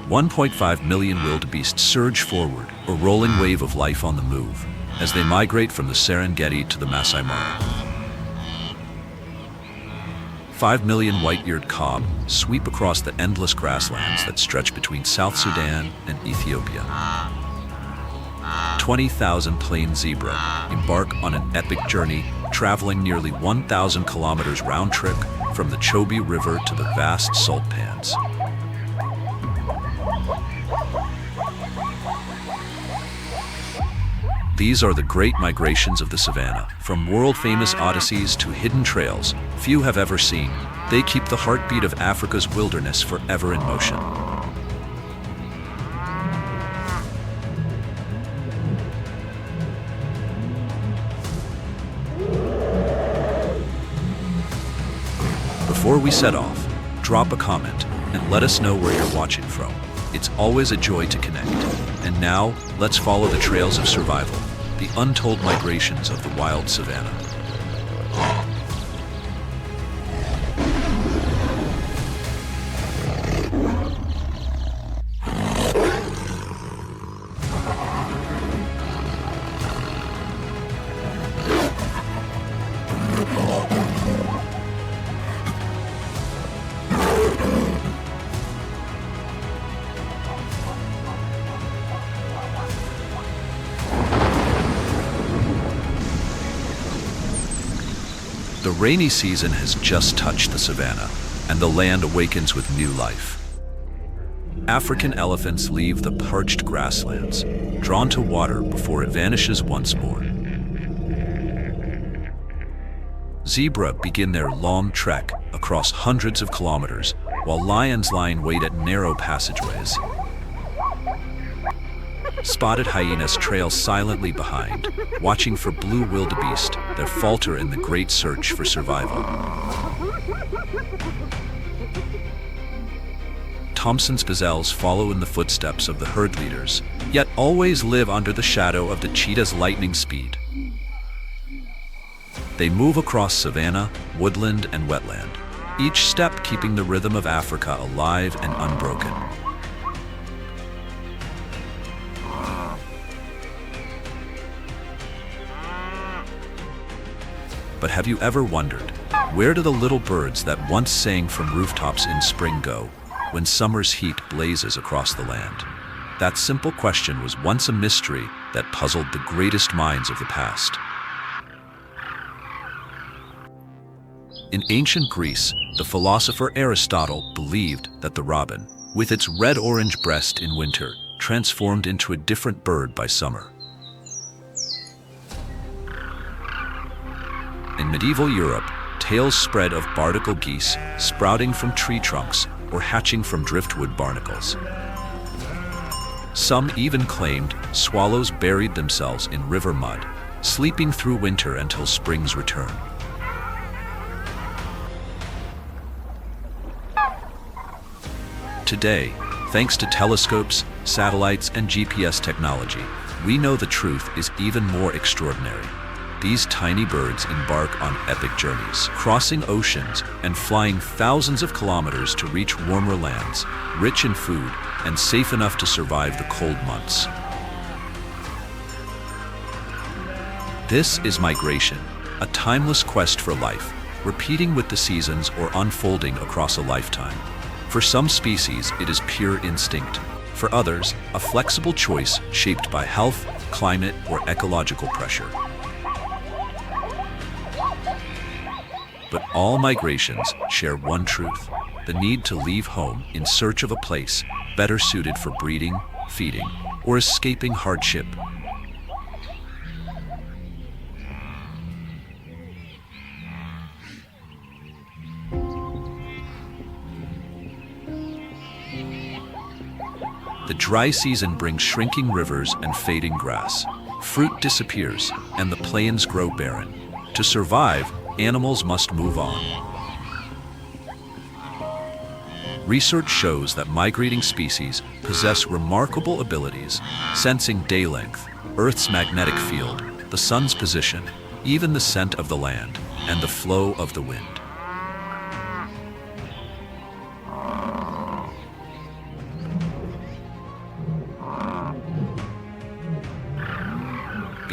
1.5 million wildebeest surge forward, a rolling wave of life on the move, as they migrate from the Serengeti to the Masai Mara. 5 million white-eared kob sweep across the endless grasslands that stretch between South Sudan and Ethiopia. 20,000 plain zebra embark on an epic journey, traveling nearly 1,000 kilometers round-trip from the Chobe River to the vast salt pans. These are the great migrations of the savanna, from world-famous odysseys to hidden trails few have ever seen. They keep the heartbeat of Africa's wilderness forever in motion. Before we set off, drop a comment and let us know where you're watching from. It's always a joy to connect. And now, let's follow the trails of survival, the untold migrations of the wild savanna. The rainy season has just touched the savanna, and the land awakens with new life. African elephants leave the parched grasslands, drawn to water before it vanishes once more. Zebra begin their long trek across hundreds of kilometers, while lions lie in wait at narrow passageways. Spotted hyenas trail silently behind, watching for blue wildebeest that falter in the great search for survival. Thompson's gazelles follow in the footsteps of the herd leaders, yet always live under the shadow of the cheetah's lightning speed. They move across savanna, woodland, and wetland, each step keeping the rhythm of Africa alive and unbroken. But have you ever wondered, where do the little birds that once sang from rooftops in spring go, when summer's heat blazes across the land? That simple question was once a mystery that puzzled the greatest minds of the past. In ancient Greece, the philosopher Aristotle believed that the robin, with its red-orange breast in winter, transformed into a different bird by summer. In medieval Europe, tales spread of barnacle geese sprouting from tree trunks or hatching from driftwood barnacles. Some even claimed swallows buried themselves in river mud, sleeping through winter until spring's return. Today, thanks to telescopes, satellites, and GPS technology, we know the truth is even more extraordinary. These tiny birds embark on epic journeys, crossing oceans and flying thousands of kilometers to reach warmer lands, rich in food and safe enough to survive the cold months. This is migration, a timeless quest for life, repeating with the seasons or unfolding across a lifetime. For some species, it is pure instinct. For others, a flexible choice shaped by health, climate, or ecological pressure. But all migrations share one truth: the need to leave home in search of a place better suited for breeding, feeding, or escaping hardship. The dry season brings shrinking rivers and fading grass. Fruit disappears, and the plains grow barren. To survive, animals must move on. Research shows that migrating species possess remarkable abilities, sensing day length, Earth's magnetic field, the sun's position, even the scent of the land, and the flow of the wind.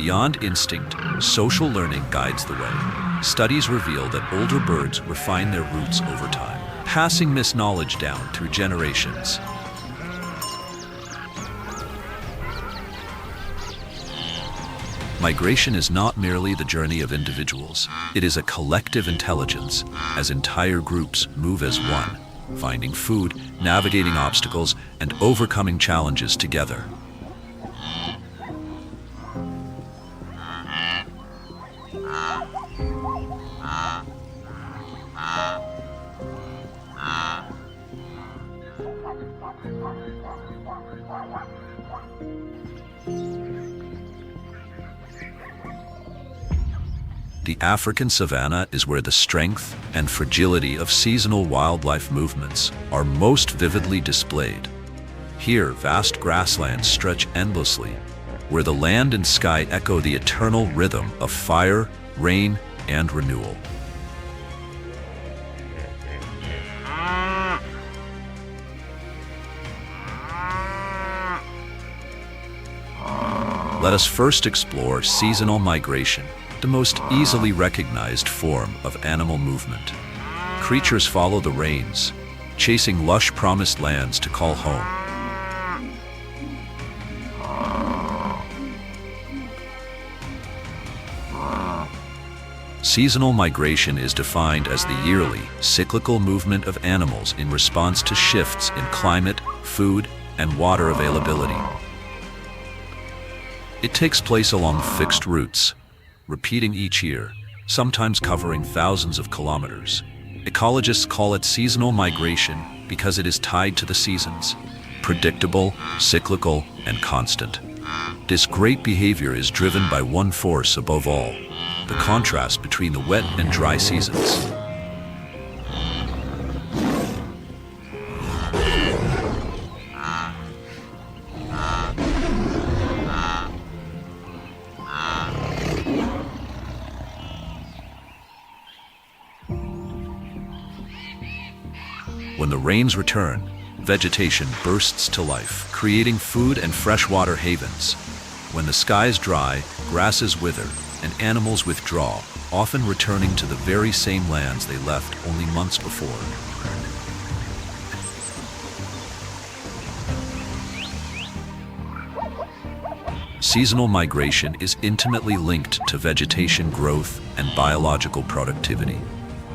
Beyond instinct, social learning guides the way. Studies reveal that older birds refine their roots over time, passing this knowledge down through generations. Migration is not merely the journey of individuals. It is a collective intelligence, as entire groups move as one, finding food, navigating obstacles, and overcoming challenges together. The African savanna is where the strength and fragility of seasonal wildlife movements are most vividly displayed. Here, vast grasslands stretch endlessly, where the land and sky echo the eternal rhythm of fire, rain, and renewal. Let us first explore seasonal migration, the most easily recognized form of animal movement. Creatures follow the rains, chasing lush promised lands to call home. Seasonal migration is defined as the yearly, cyclical movement of animals in response to shifts in climate, food, and water availability. It takes place along fixed routes, repeating each year, sometimes covering thousands of kilometers. Ecologists call it seasonal migration because it is tied to the seasons, predictable, cyclical, and constant. This great behavior is driven by one force above all: the contrast between the wet and dry seasons. When the rains return, vegetation bursts to life, creating food and freshwater havens. When the skies dry, grasses wither, and animals withdraw, often returning to the very same lands they left only months before. Seasonal migration is intimately linked to vegetation growth and biological productivity.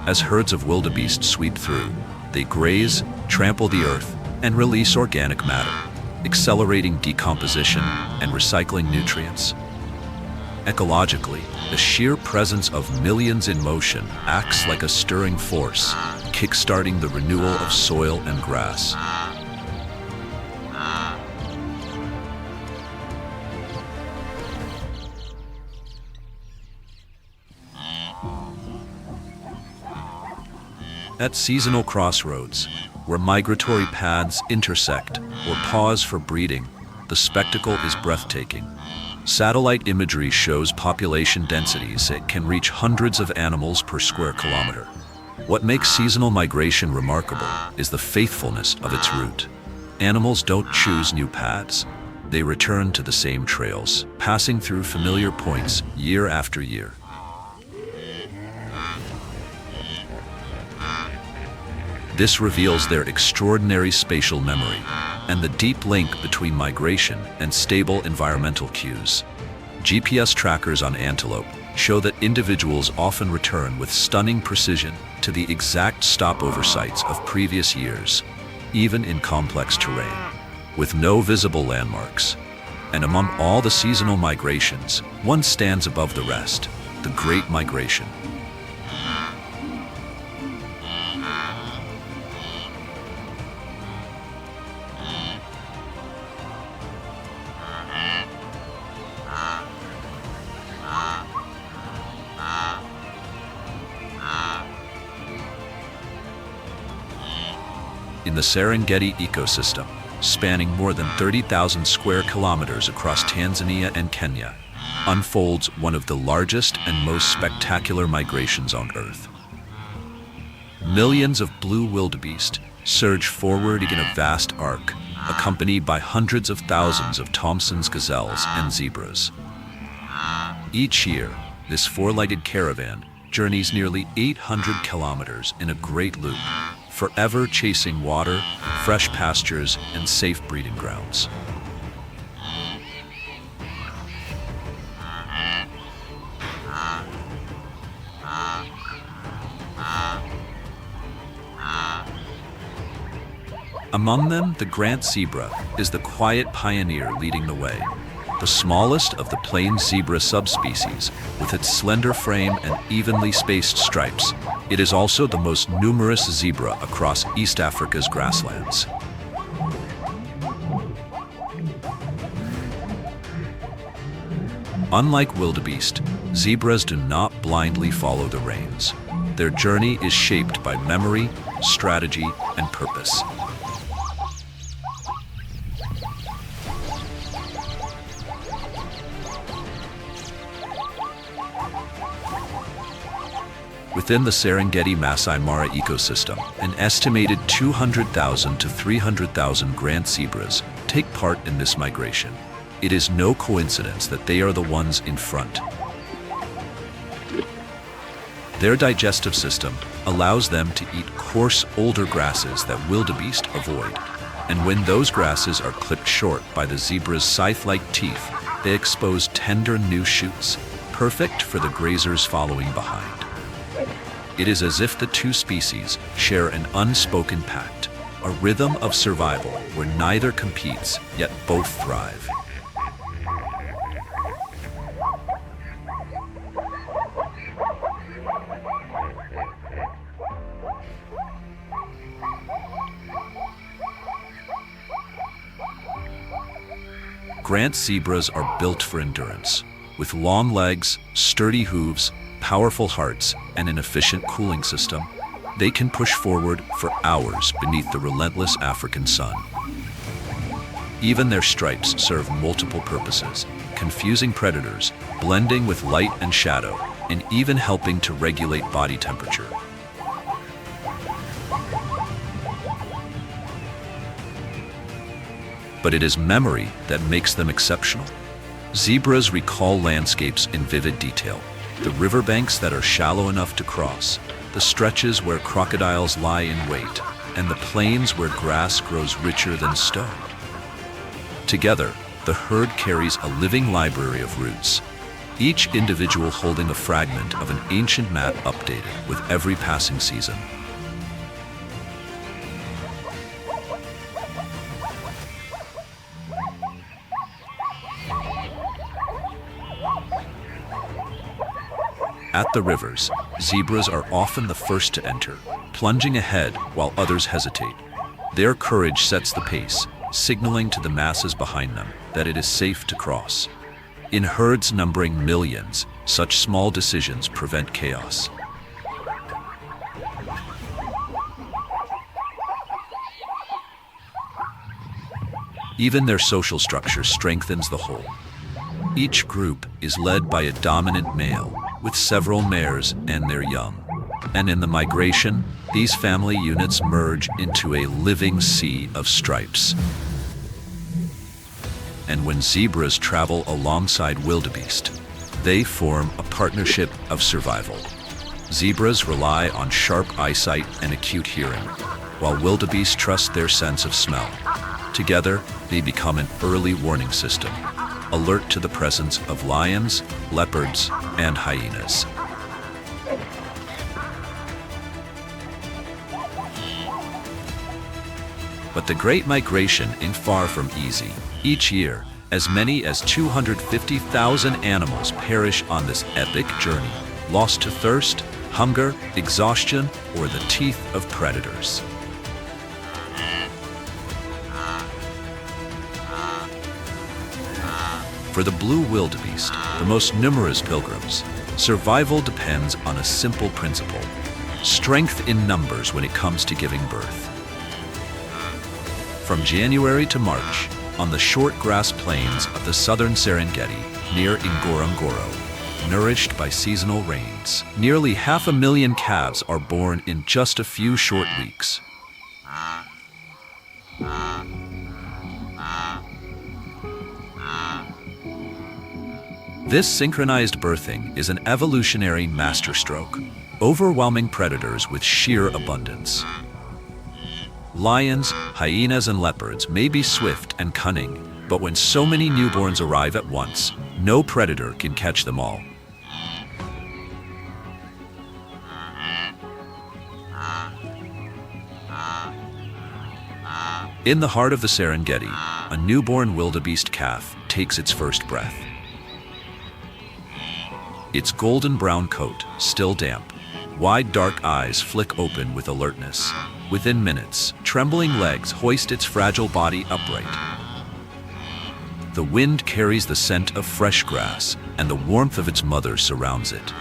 As herds of wildebeest sweep through, they graze, trample the earth, and release organic matter, accelerating decomposition and recycling nutrients. Ecologically, the sheer presence of millions in motion acts like a stirring force, kickstarting the renewal of soil and grass. At seasonal crossroads, where migratory paths intersect or pause for breeding, the spectacle is breathtaking. Satellite imagery shows population densities that can reach hundreds of animals per square kilometer. What makes seasonal migration remarkable is the faithfulness of its route. Animals don't choose new paths. They return to the same trails, passing through familiar points year after year. This reveals their extraordinary spatial memory and the deep link between migration and stable environmental cues. GPS trackers on antelope show that individuals often return with stunning precision to the exact stopover sites of previous years, even in complex terrain, with no visible landmarks. And among all the seasonal migrations, one stands above the rest: the Great Migration. In the Serengeti ecosystem, spanning more than 30,000 square kilometers across Tanzania and Kenya, unfolds one of the largest and most spectacular migrations on Earth. Millions of blue wildebeest surge forward in a vast arc, accompanied by hundreds of thousands of Thomson's gazelles and zebras. Each year, this four-legged caravan journeys nearly 800 kilometers in a great loop, forever chasing water, fresh pastures, and safe breeding grounds. Among them, the Grant zebra is the quiet pioneer leading the way. The smallest of the plain zebra subspecies, with its slender frame and evenly spaced stripes, it is also the most numerous zebra across East Africa's grasslands. Unlike wildebeest, zebras do not blindly follow the reins. Their journey is shaped by memory, strategy, and purpose. Within the Serengeti Masai Mara ecosystem, an estimated 200,000 to 300,000 Grant zebras take part in this migration. It is no coincidence that they are the ones in front. Their digestive system allows them to eat coarse, older grasses that wildebeest avoid. And when those grasses are clipped short by the zebra's scythe-like teeth, they expose tender new shoots, perfect for the grazers following behind. It is as if the two species share an unspoken pact, a rhythm of survival where neither competes, yet both thrive. Grant zebras are built for endurance. With long legs, sturdy hooves, powerful hearts, and an efficient cooling system, they can push forward for hours beneath the relentless African sun. Even their stripes serve multiple purposes, confusing predators, blending with light and shadow, and even helping to regulate body temperature. But it is memory that makes them exceptional. Zebras recall landscapes in vivid detail. The riverbanks that are shallow enough to cross, the stretches where crocodiles lie in wait, and the plains where grass grows richer than stone. Together, the herd carries a living library of routes, each individual holding a fragment of an ancient map updated with every passing season. At the rivers, zebras are often the first to enter, plunging ahead while others hesitate. Their courage sets the pace, signaling to the masses behind them that it is safe to cross. In herds numbering millions, such small decisions prevent chaos. Even their social structure strengthens the whole. Each group is led by a dominant male, with several mares and their young. And in the migration, these family units merge into a living sea of stripes. And when zebras travel alongside wildebeest, they form a partnership of survival. Zebras rely on sharp eyesight and acute hearing, while wildebeest trust their sense of smell. Together, they become an early warning system, alert to the presence of lions, leopards, and hyenas. But the Great Migration ain't far from easy. Each year, as many as 250,000 animals perish on this epic journey, lost to thirst, hunger, exhaustion, or the teeth of predators. For the blue wildebeest, the most numerous pilgrims, survival depends on a simple principle: strength in numbers when it comes to giving birth. From January to March, on the short grass plains of the southern Serengeti, near Ngorongoro, nourished by seasonal rains, nearly 500,000 calves are born in just a few short weeks. This synchronized birthing is an evolutionary masterstroke, overwhelming predators with sheer abundance. Lions, hyenas, and leopards may be swift and cunning, but when so many newborns arrive at once, no predator can catch them all. In the heart of the Serengeti, a newborn wildebeest calf takes its first breath. Its golden brown coat, still damp, wide dark eyes flick open with alertness. Within minutes, trembling legs hoist its fragile body upright. The wind carries the scent of fresh grass, and the warmth of its mother surrounds it.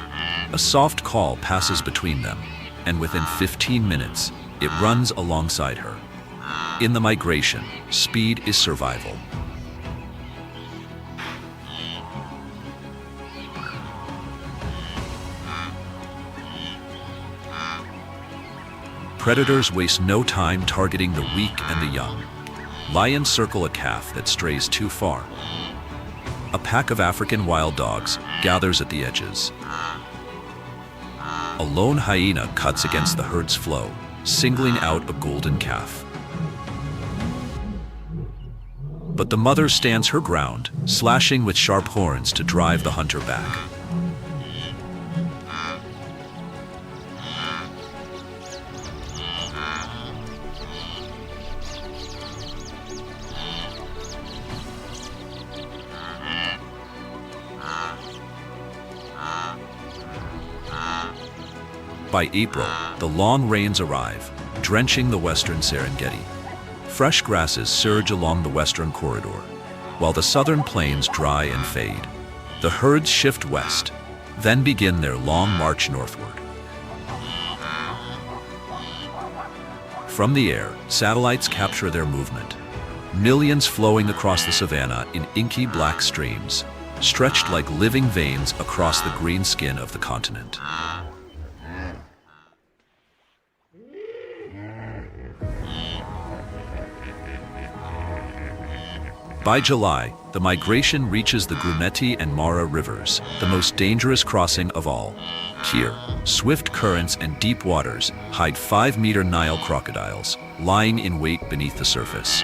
A soft call passes between them, and within 15 minutes, it runs alongside her. In the migration, speed is survival. Predators waste no time targeting the weak and the young. Lions circle a calf that strays too far. A pack of African wild dogs gathers at the edges. A lone hyena cuts against the herd's flow, singling out a golden calf. But the mother stands her ground, slashing with sharp horns to drive the hunter back. By April, the long rains arrive, drenching the western Serengeti. Fresh grasses surge along the western corridor, while the southern plains dry and fade. The herds shift west, then begin their long march northward. From the air, satellites capture their movement. Millions flowing across the savanna in inky black streams, stretched like living veins across the green skin of the continent. By July, the migration reaches the Grumeti and Mara rivers, the most dangerous crossing of all. Here, swift currents and deep waters hide 5-meter Nile crocodiles, lying in wait beneath the surface.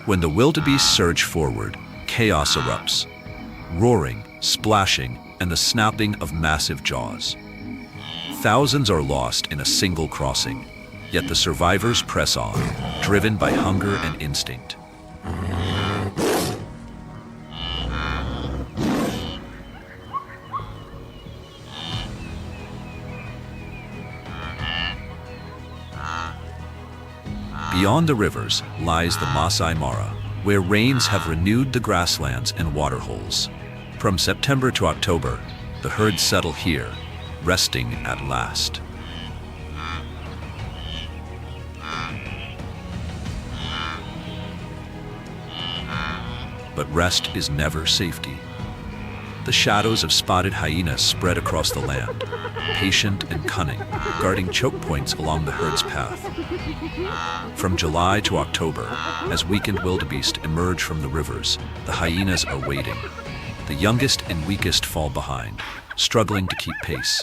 When the wildebeest surge forward, chaos erupts. Roaring, splashing, and the snapping of massive jaws. Thousands are lost in a single crossing. Yet the survivors press on, driven by hunger and instinct. Beyond the rivers lies the Masai Mara, where rains have renewed the grasslands and waterholes. From September to October, the herds settle here, resting at last. But rest is never safety. The shadows of spotted hyenas spread across the land, patient and cunning, guarding choke points along the herd's path. From July to October, as weakened wildebeest emerge from the rivers, the hyenas are waiting. The youngest and weakest fall behind, struggling to keep pace.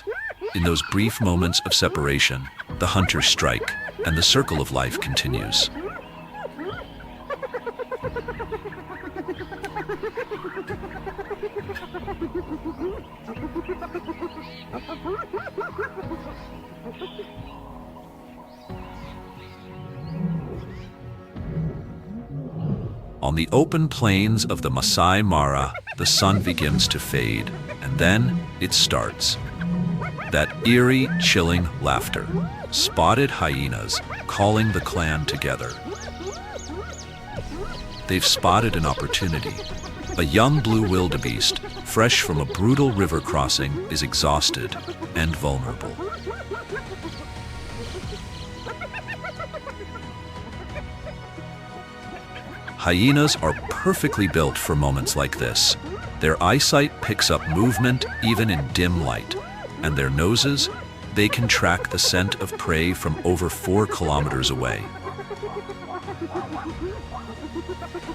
In those brief moments of separation, the hunters strike, and the circle of life continues. On the open plains of the Masai Mara, the sun begins to fade, and then it starts. That eerie, chilling laughter. Spotted hyenas calling the clan together. They've spotted an opportunity. A young blue wildebeest, fresh from a brutal river crossing, is exhausted and vulnerable. Hyenas are perfectly built for moments like this. Their eyesight picks up movement even in dim light, and their noses, they can track the scent of prey from over 4 kilometers away.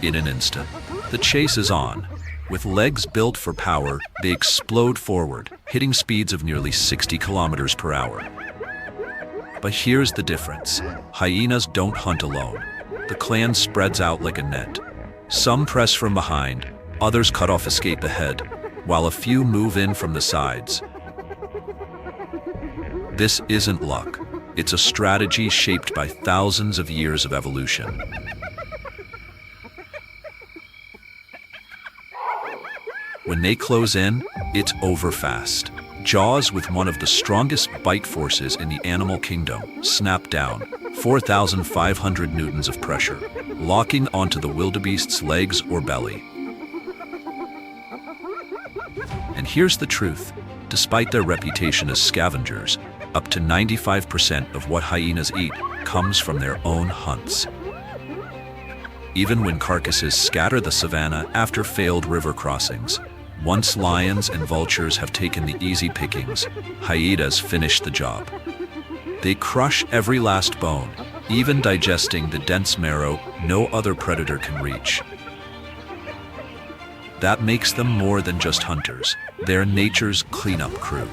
In an instant, the chase is on. With legs built for power, they explode forward, hitting speeds of nearly 60 kilometers per hour. But here's the difference. Hyenas don't hunt alone. The clan spreads out like a net. Some press from behind, others cut off escape ahead, while a few move in from the sides. This isn't luck. It's a strategy shaped by thousands of years of evolution. When they close in, it's over fast. Jaws, with one of the strongest bite forces in the animal kingdom, snap down, 4,500 newtons of pressure, locking onto the wildebeest's legs or belly. And here's the truth. Despite their reputation as scavengers, up to 95% of what hyenas eat comes from their own hunts. Even when carcasses scatter the savanna after failed river crossings, once lions and vultures have taken the easy pickings, hyenas finish the job. They crush every last bone, even digesting the dense marrow no other predator can reach. That makes them more than just hunters. They're nature's cleanup crew,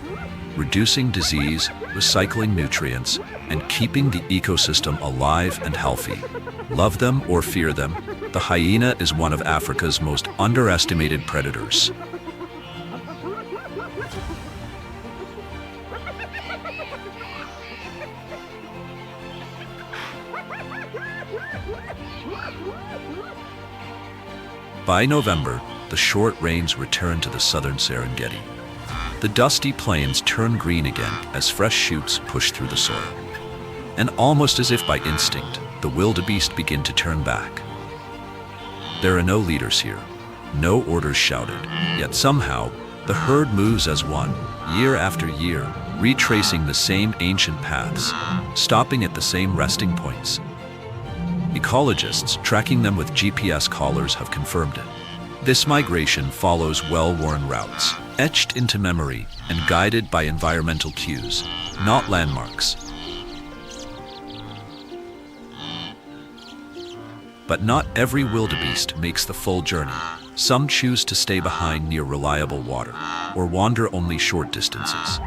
reducing disease, recycling nutrients, and keeping the ecosystem alive and healthy. Love them or fear them, the hyena is one of Africa's most underestimated predators. By November, the short rains return to the southern Serengeti. The dusty plains turn green again as fresh shoots push through the soil. And almost as if by instinct, the wildebeest begin to turn back. There are no leaders here, no orders shouted, yet somehow, the herd moves as one, year after year, retracing the same ancient paths, stopping at the same resting points. Ecologists tracking them with GPS collars have confirmed it. This migration follows well-worn routes, etched into memory and guided by environmental cues, not landmarks. But not every wildebeest makes the full journey. Some choose to stay behind near reliable water, or wander only short distances.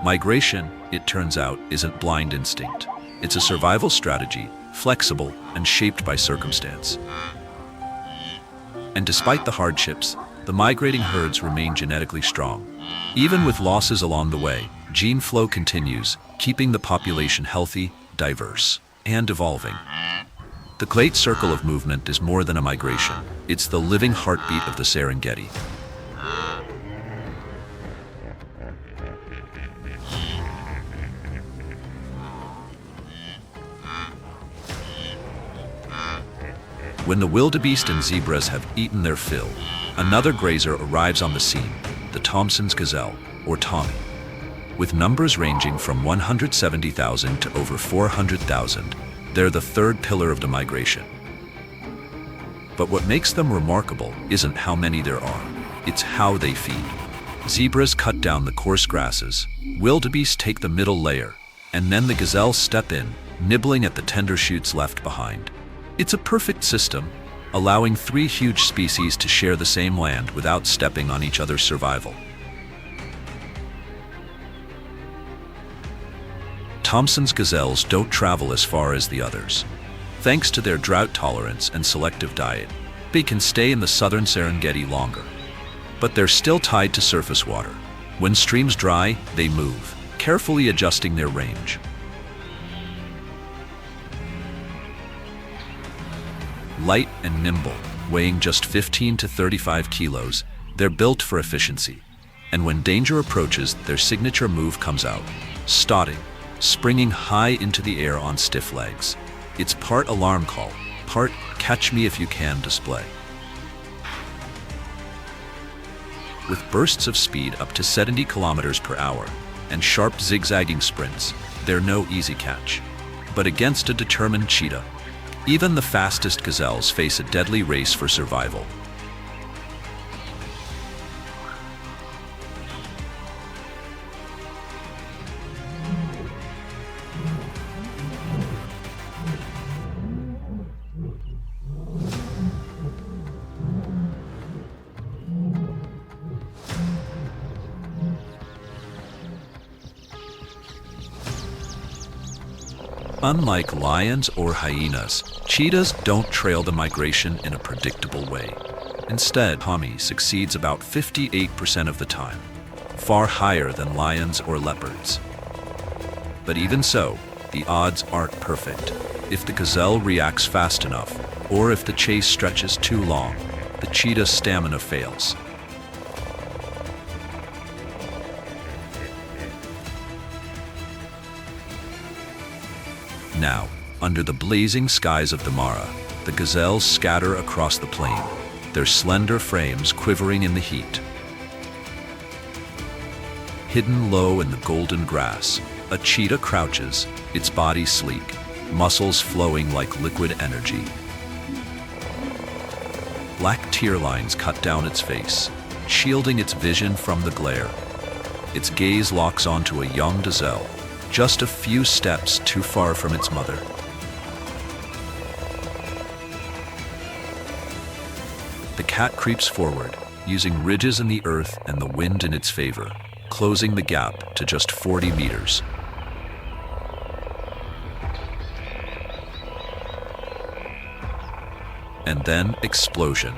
Migration, it turns out, isn't blind instinct. It's a survival strategy, flexible and shaped by circumstance. And despite the hardships, the migrating herds remain genetically strong. Even with losses along the way, gene flow continues, keeping the population healthy, diverse, and evolving. The Great Circle of Movement is more than a migration. It's the living heartbeat of the Serengeti. When the wildebeest and zebras have eaten their fill, another grazer arrives on the scene, the Thomson's gazelle, or Tommy. With numbers ranging from 170,000 to over 400,000, they're the third pillar of the migration. But what makes them remarkable isn't how many there are, it's how they feed. Zebras cut down the coarse grasses, wildebeest take the middle layer, and then the gazelles step in, nibbling at the tender shoots left behind. It's a perfect system, allowing three huge species to share the same land without stepping on each other's survival. Thomson's gazelles don't travel as far as the others. Thanks to their drought tolerance and selective diet, they can stay in the southern Serengeti longer. But they're still tied to surface water. When streams dry, they move, carefully adjusting their range. Light and nimble, weighing just 15 to 35 kilos, they're built for efficiency. And when danger approaches, their signature move comes out, starting, springing high into the air on stiff legs. It's part alarm call, part catch me if you can display. With bursts of speed up to 70 kilometers per hour and sharp zigzagging sprints, they're no easy catch. But against a determined cheetah, even the fastest gazelles face a deadly race for survival. Unlike lions or hyenas, cheetahs don't trail the migration in a predictable way. Instead, Tommy succeeds about 58% of the time, far higher than lions or leopards. But even so, the odds aren't perfect. If the gazelle reacts fast enough, or if the chase stretches too long, the cheetah's stamina fails. Now, under the blazing skies of the Mara, the gazelles scatter across the plain, their slender frames quivering in the heat. Hidden low in the golden grass, a cheetah crouches, its body sleek, muscles flowing like liquid energy. Black tear lines cut down its face, shielding its vision from the glare. Its gaze locks onto a young gazelle, just a few steps too far from its mother. The cat creeps forward, using ridges in the earth and the wind in its favor, closing the gap to just 40 meters. And then explosion.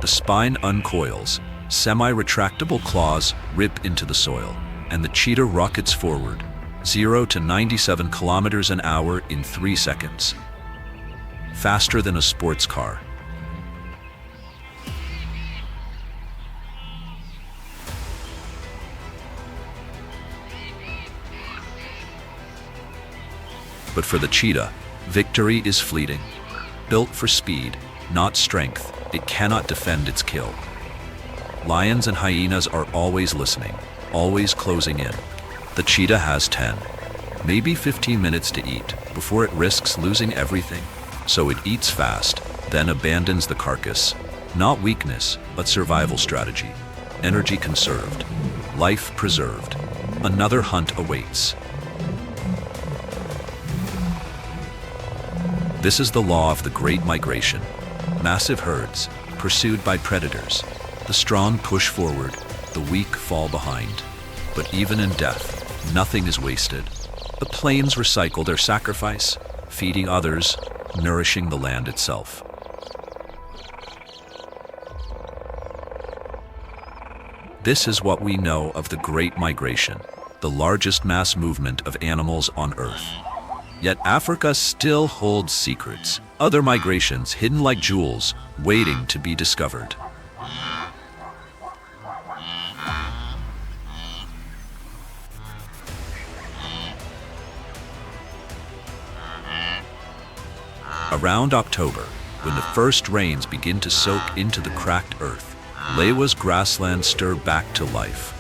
The spine uncoils, semi-retractable claws rip into the soil, and the cheetah rockets forward, 0 to 97 kilometers an hour in 3 seconds. Faster than a sports car. But for the cheetah, victory is fleeting. Built for speed, not strength, it cannot defend its kill. Lions and hyenas are always listening, always closing in. The cheetah has 10, maybe 15 minutes to eat before it risks losing everything. So it eats fast, then abandons the carcass. Not weakness, but survival strategy. Energy conserved, life preserved. Another hunt awaits. This is the law of the Great Migration. Massive herds, pursued by predators. The strong push forward, the weak fall behind. But even in death, nothing is wasted. The plains recycle their sacrifice, feeding others, nourishing the land itself. This is what we know of the Great Migration, the largest mass movement of animals on Earth. Yet Africa still holds secrets, other migrations hidden like jewels, waiting to be discovered. Around October, when the first rains begin to soak into the cracked earth, Lewa's grassland stir back to life.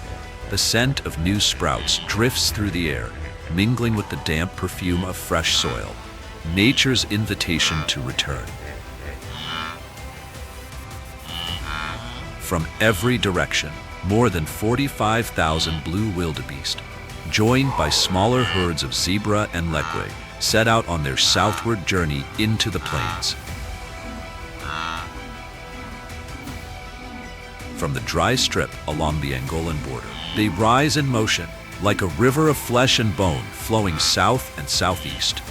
The scent of new sprouts drifts through the air, mingling with the damp perfume of fresh soil, nature's invitation to return. From every direction, more than 45,000 blue wildebeest, joined by smaller herds of zebra and lekwe, set out on their southward journey into the plains. From the dry strip along the Angolan border, they rise in motion, like a river of flesh and bone flowing south and southeast.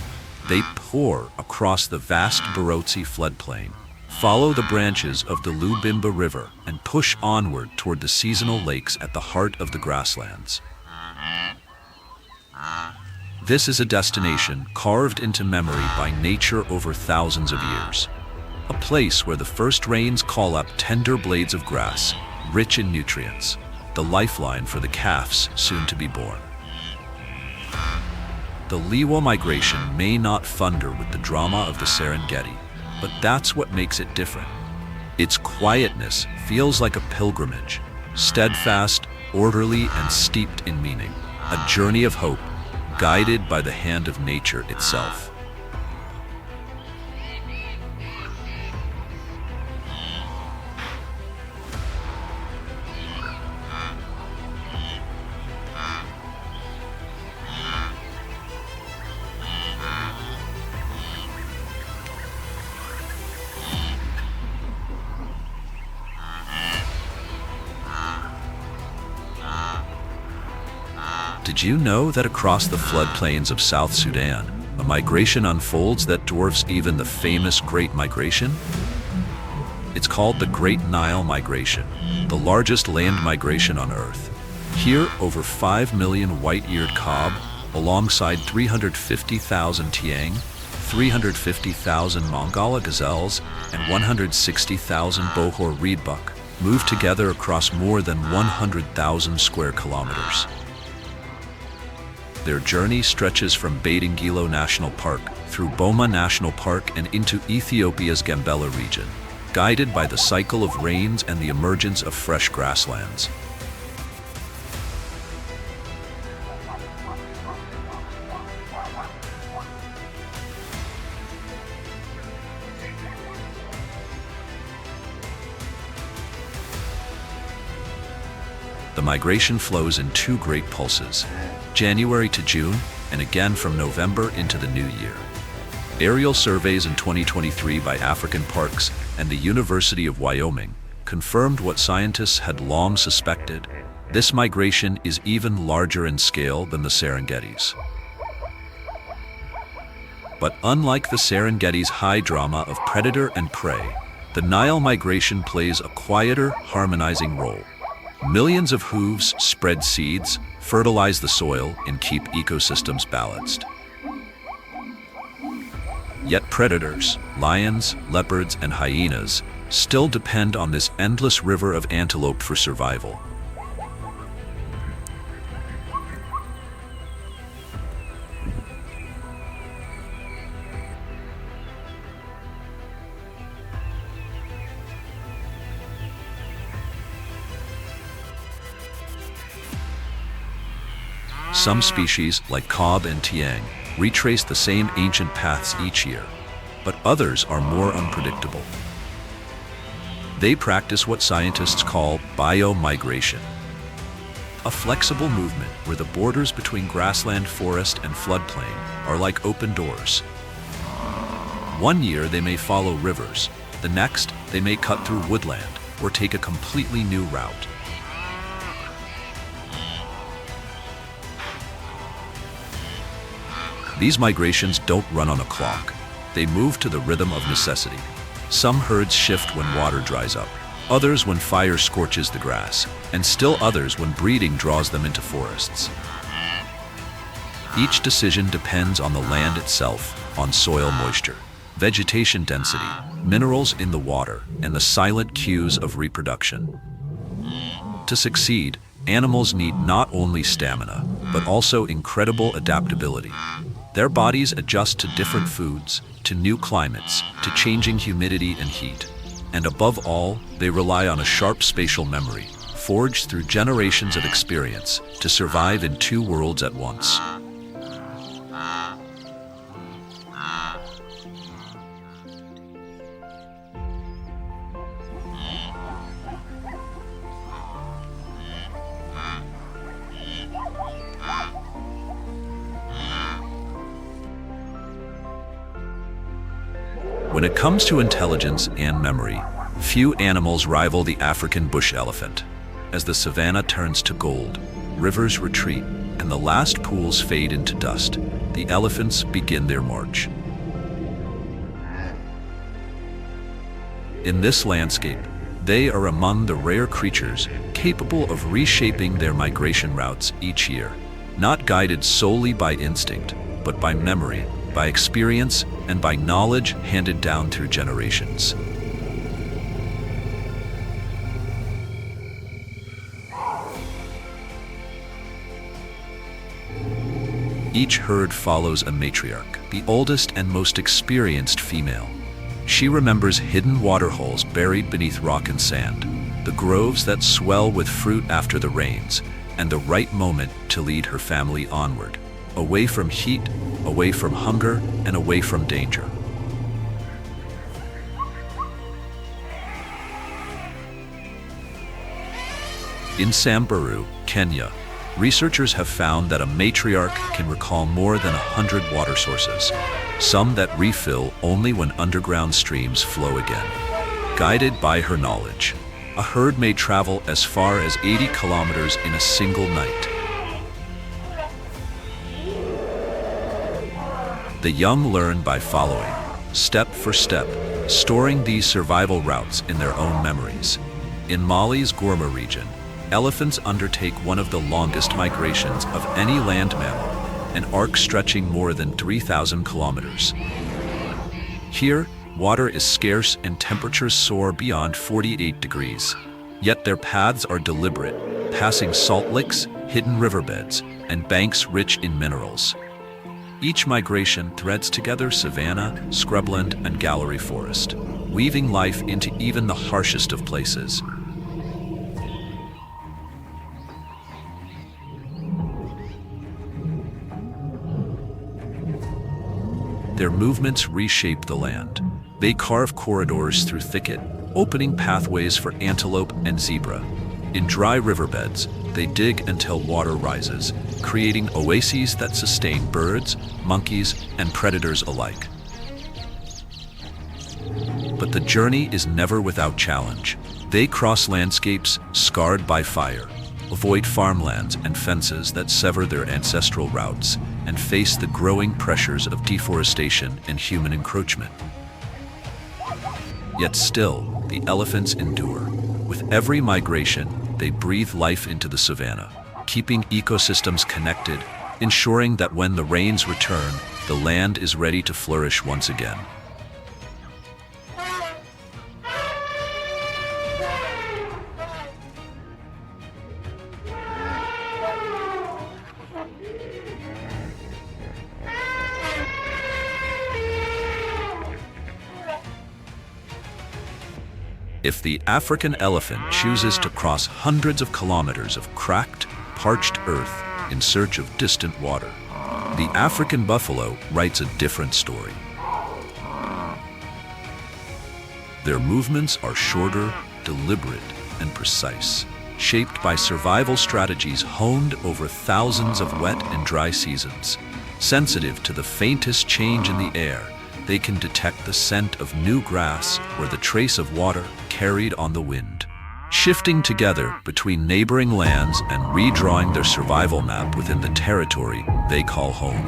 They pour across the vast Barotse floodplain, follow the branches of the Lubimba River, and push onward toward the seasonal lakes at the heart of the grasslands. This is a destination carved into memory by nature over thousands of years. A place where the first rains call up tender blades of grass, rich in nutrients, the lifeline for the calves soon to be born. The Lewa migration may not thunder with the drama of the Serengeti, but that's what makes it different. Its quietness feels like a pilgrimage, steadfast, orderly, and steeped in meaning, a journey of hope, guided by the hand of nature itself. Did you know that across the floodplains of South Sudan, A migration unfolds that dwarfs even the famous Great Migration. It's called the Great Nile Migration, the largest land migration on Earth. Here, over 5 million white-eared kob, alongside 350,000 tiang, 350,000 Mongala gazelles, and 160,000 bohor reedbuck, move together across more than 100,000 square kilometers. Their journey stretches from Badingilo National Park through Boma National Park and into Ethiopia's Gambela region, guided by the cycle of rains and the emergence of fresh grasslands. The migration flows in two great pulses, January to June, and again from November into the new year. Aerial surveys in 2023 by African Parks and the University of Wyoming confirmed what scientists had long suspected. This migration is even larger in scale than the Serengeti's. But unlike the Serengeti's high drama of predator and prey, the Nile migration plays a quieter, harmonizing role. Millions of hooves spread seeds, fertilize the soil, and keep ecosystems balanced. Yet predators, lions, leopards, and hyenas, still depend on this endless river of antelope for survival. Some species, like kob and tiang, retrace the same ancient paths each year, but others are more unpredictable. They practice what scientists call biomigration, a flexible movement where the borders between grassland, forest, and floodplain are like open doors. One year they may follow rivers, the next they may cut through woodland or take a completely new route. These migrations don't run on a clock. They move to the rhythm of necessity. Some herds shift when water dries up, others when fire scorches the grass, and still others when breeding draws them into forests. Each decision depends on the land itself, on soil moisture, vegetation density, minerals in the water, and the silent cues of reproduction. To succeed, animals need not only stamina, but also incredible adaptability. Their bodies adjust to different foods, to new climates, to changing humidity and heat. And above all, they rely on a sharp spatial memory, forged through generations of experience, to survive in two worlds at once. When it comes to intelligence and memory, few animals rival the African bush elephant. As the savanna turns to gold, rivers retreat, and the last pools fade into dust, the elephants begin their march. In this landscape, they are among the rare creatures capable of reshaping their migration routes each year, not guided solely by instinct, but by memory, by experience, and by knowledge handed down through generations. Each herd follows a matriarch, the oldest and most experienced female. She remembers hidden waterholes buried beneath rock and sand, the groves that swell with fruit after the rains, and the right moment to lead her family onward, away from heat, away from hunger, and away from danger. In Samburu, Kenya, researchers have found that a matriarch can recall more than 100 water sources, some that refill only when underground streams flow again. Guided by her knowledge, a herd may travel as far as 80 kilometers in a single night. The young learn by following, step for step, storing these survival routes in their own memories. In Mali's Gourma region, elephants undertake one of the longest migrations of any land mammal, an arc stretching more than 3,000 kilometers. Here, water is scarce and temperatures soar beyond 48 degrees. Yet their paths are deliberate, passing salt licks, hidden riverbeds, and banks rich in minerals. Each migration threads together savanna, scrubland, and gallery forest, weaving life into even the harshest of places. Their movements reshape the land. They carve corridors through thicket, opening pathways for antelope and zebra. In dry riverbeds, they dig until water rises, creating oases that sustain birds, monkeys, and predators alike. But the journey is never without challenge. They cross landscapes scarred by fire, avoid farmlands and fences that sever their ancestral routes, and face the growing pressures of deforestation and human encroachment. Yet still, the elephants endure. With every migration, they breathe life into the savanna, keeping ecosystems connected, ensuring that when the rains return, the land is ready to flourish once again. If the African elephant chooses to cross hundreds of kilometers of cracked, parched earth in search of distant water, the African buffalo writes a different story. Their movements are shorter, deliberate, and precise, shaped by survival strategies honed over thousands of wet and dry seasons. Sensitive to the faintest change in the air, they can detect the scent of new grass or the trace of water carried on the wind. Shifting together between neighboring lands and redrawing their survival map within the territory they call home.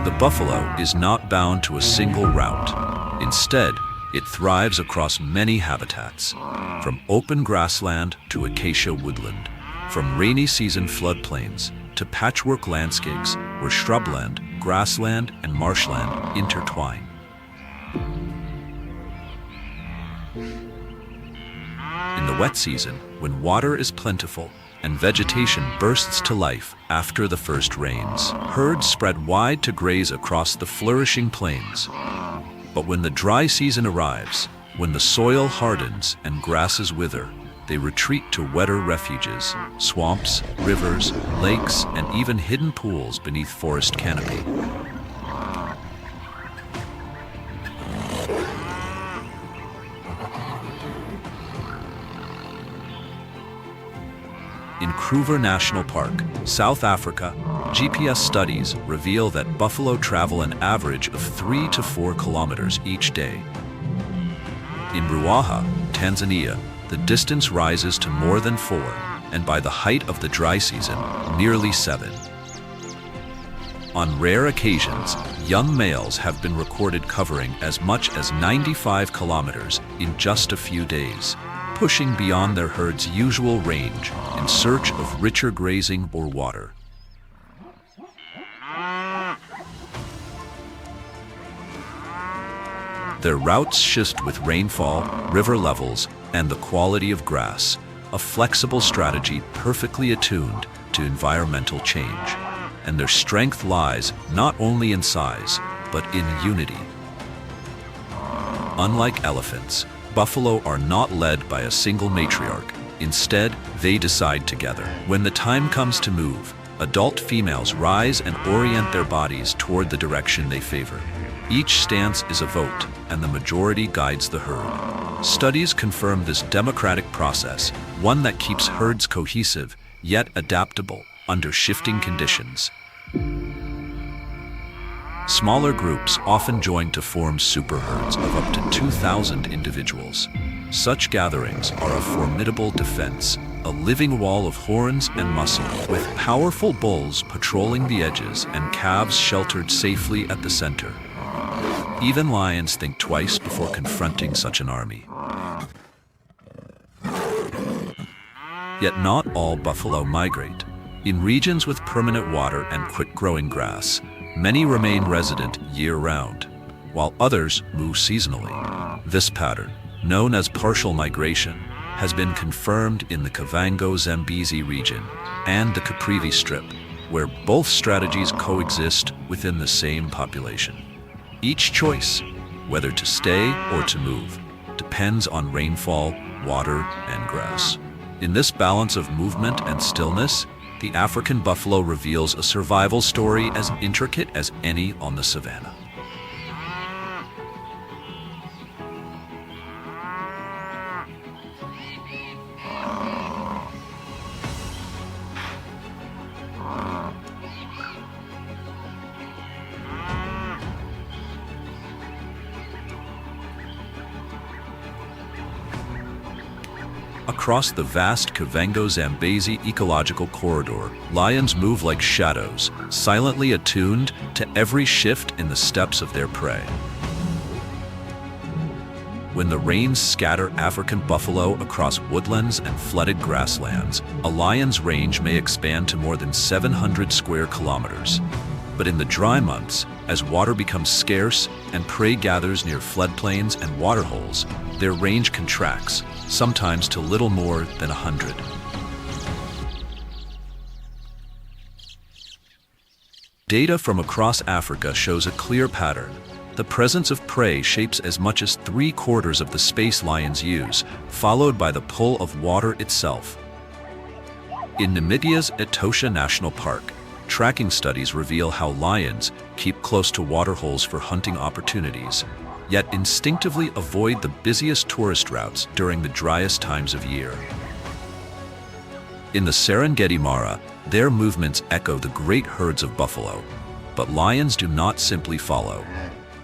The buffalo is not bound to a single route. Instead, it thrives across many habitats, from open grassland to acacia woodland, from rainy season floodplains to patchwork landscapes where shrubland, grassland, and marshland intertwine. In the wet season, when water is plentiful and vegetation bursts to life after the first rains, herds spread wide to graze across the flourishing plains. But when the dry season arrives, when the soil hardens and grasses wither, they retreat to wetter refuges, swamps, rivers, lakes, and even hidden pools beneath forest canopy. In Kruger National Park, South Africa, GPS studies reveal that buffalo travel an average of 3 to 4 kilometers each day. In Ruaha, Tanzania, the distance rises to more than 4, and by the height of the dry season, nearly 7. On rare occasions, young males have been recorded covering as much as 95 kilometers in just a few days, pushing beyond their herd's usual range in search of richer grazing or water. Their routes shift with rainfall, river levels, and the quality of grass, a flexible strategy perfectly attuned to environmental change. And their strength lies not only in size, but in unity. Unlike elephants, buffalo are not led by a single matriarch. Instead, they decide together. When the time comes to move, adult females rise and orient their bodies toward the direction they favor. Each stance is a vote, and the majority guides the herd. Studies confirm this democratic process, one that keeps herds cohesive, yet adaptable under shifting conditions. Smaller groups often join to form superherds of up to 2,000 individuals. Such gatherings are a formidable defense, a living wall of horns and muscle, with powerful bulls patrolling the edges and calves sheltered safely at the center. Even lions think twice before confronting such an army. Yet not all buffalo migrate. In regions with permanent water and quick-growing grass, many remain resident year-round, while others move seasonally. This pattern, known as partial migration, has been confirmed in the Kavango-Zambezi region and the Caprivi Strip, where both strategies coexist within the same population. Each choice, whether to stay or to move, depends on rainfall, water, and grass. In this balance of movement and stillness, the African buffalo reveals a survival story as intricate as any on the savanna. Across the vast Kavango-Zambezi ecological corridor, lions move like shadows, silently attuned to every shift in the steps of their prey. When the rains scatter African buffalo across woodlands and flooded grasslands, a lion's range may expand to more than 700 square kilometers. But in the dry months, as water becomes scarce and prey gathers near floodplains and waterholes, their range contracts, sometimes to little more than 100. Data from across Africa shows a clear pattern. The presence of prey shapes as much as 3/4 of the space lions use, followed by the pull of water itself. In Namibia's Etosha National Park, tracking studies reveal how lions keep close to waterholes for hunting opportunities, yet instinctively avoid the busiest tourist routes during the driest times of year. In the Serengeti Mara, their movements echo the great herds of buffalo, but lions do not simply follow.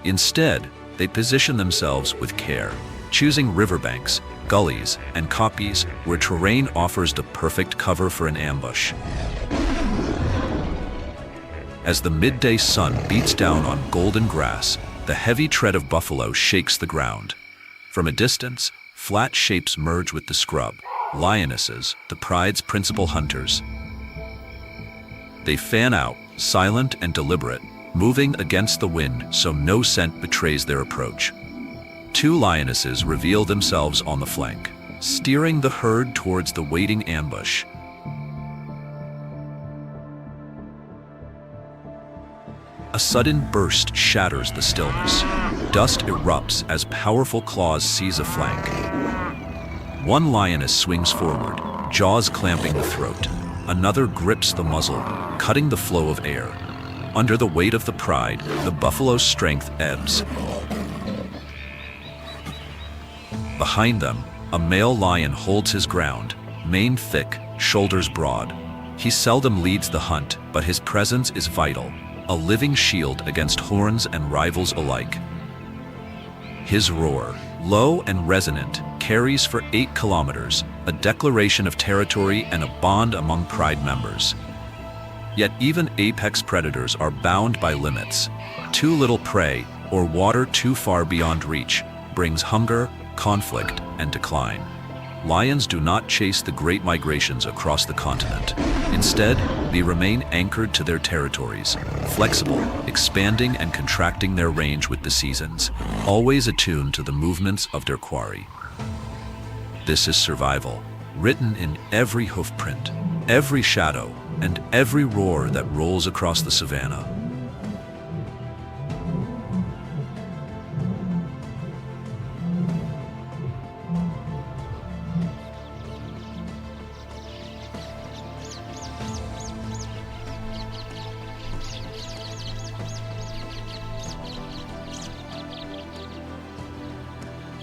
Instead, they position themselves with care, choosing riverbanks, gullies, and kopjes where terrain offers the perfect cover for an ambush. As the midday sun beats down on golden grass, the heavy tread of buffalo shakes the ground. From a distance, flat shapes merge with the scrub, lionesses, the pride's principal hunters. They fan out, silent and deliberate, moving against the wind so no scent betrays their approach. 2 lionesses reveal themselves on the flank, steering the herd towards the waiting ambush. A sudden burst shatters the stillness. Dust erupts as powerful claws seize a flank. One lioness swings forward, jaws clamping the throat. Another grips the muzzle, cutting the flow of air. Under the weight of the pride, the buffalo's strength ebbs. Behind them, a male lion holds his ground, mane thick, shoulders broad. He seldom leads the hunt, but his presence is vital, a living shield against horns and rivals alike. His roar, low and resonant, carries for 8 kilometers, a declaration of territory and a bond among pride members. Yet even apex predators are bound by limits. Too little prey, or water too far beyond reach, brings hunger, conflict, and decline. Lions do not chase the great migrations across the continent. Instead, they remain anchored to their territories, flexible, expanding and contracting their range with the seasons, always attuned to the movements of their quarry. This is survival, written in every hoofprint, every shadow, and every roar that rolls across the savanna.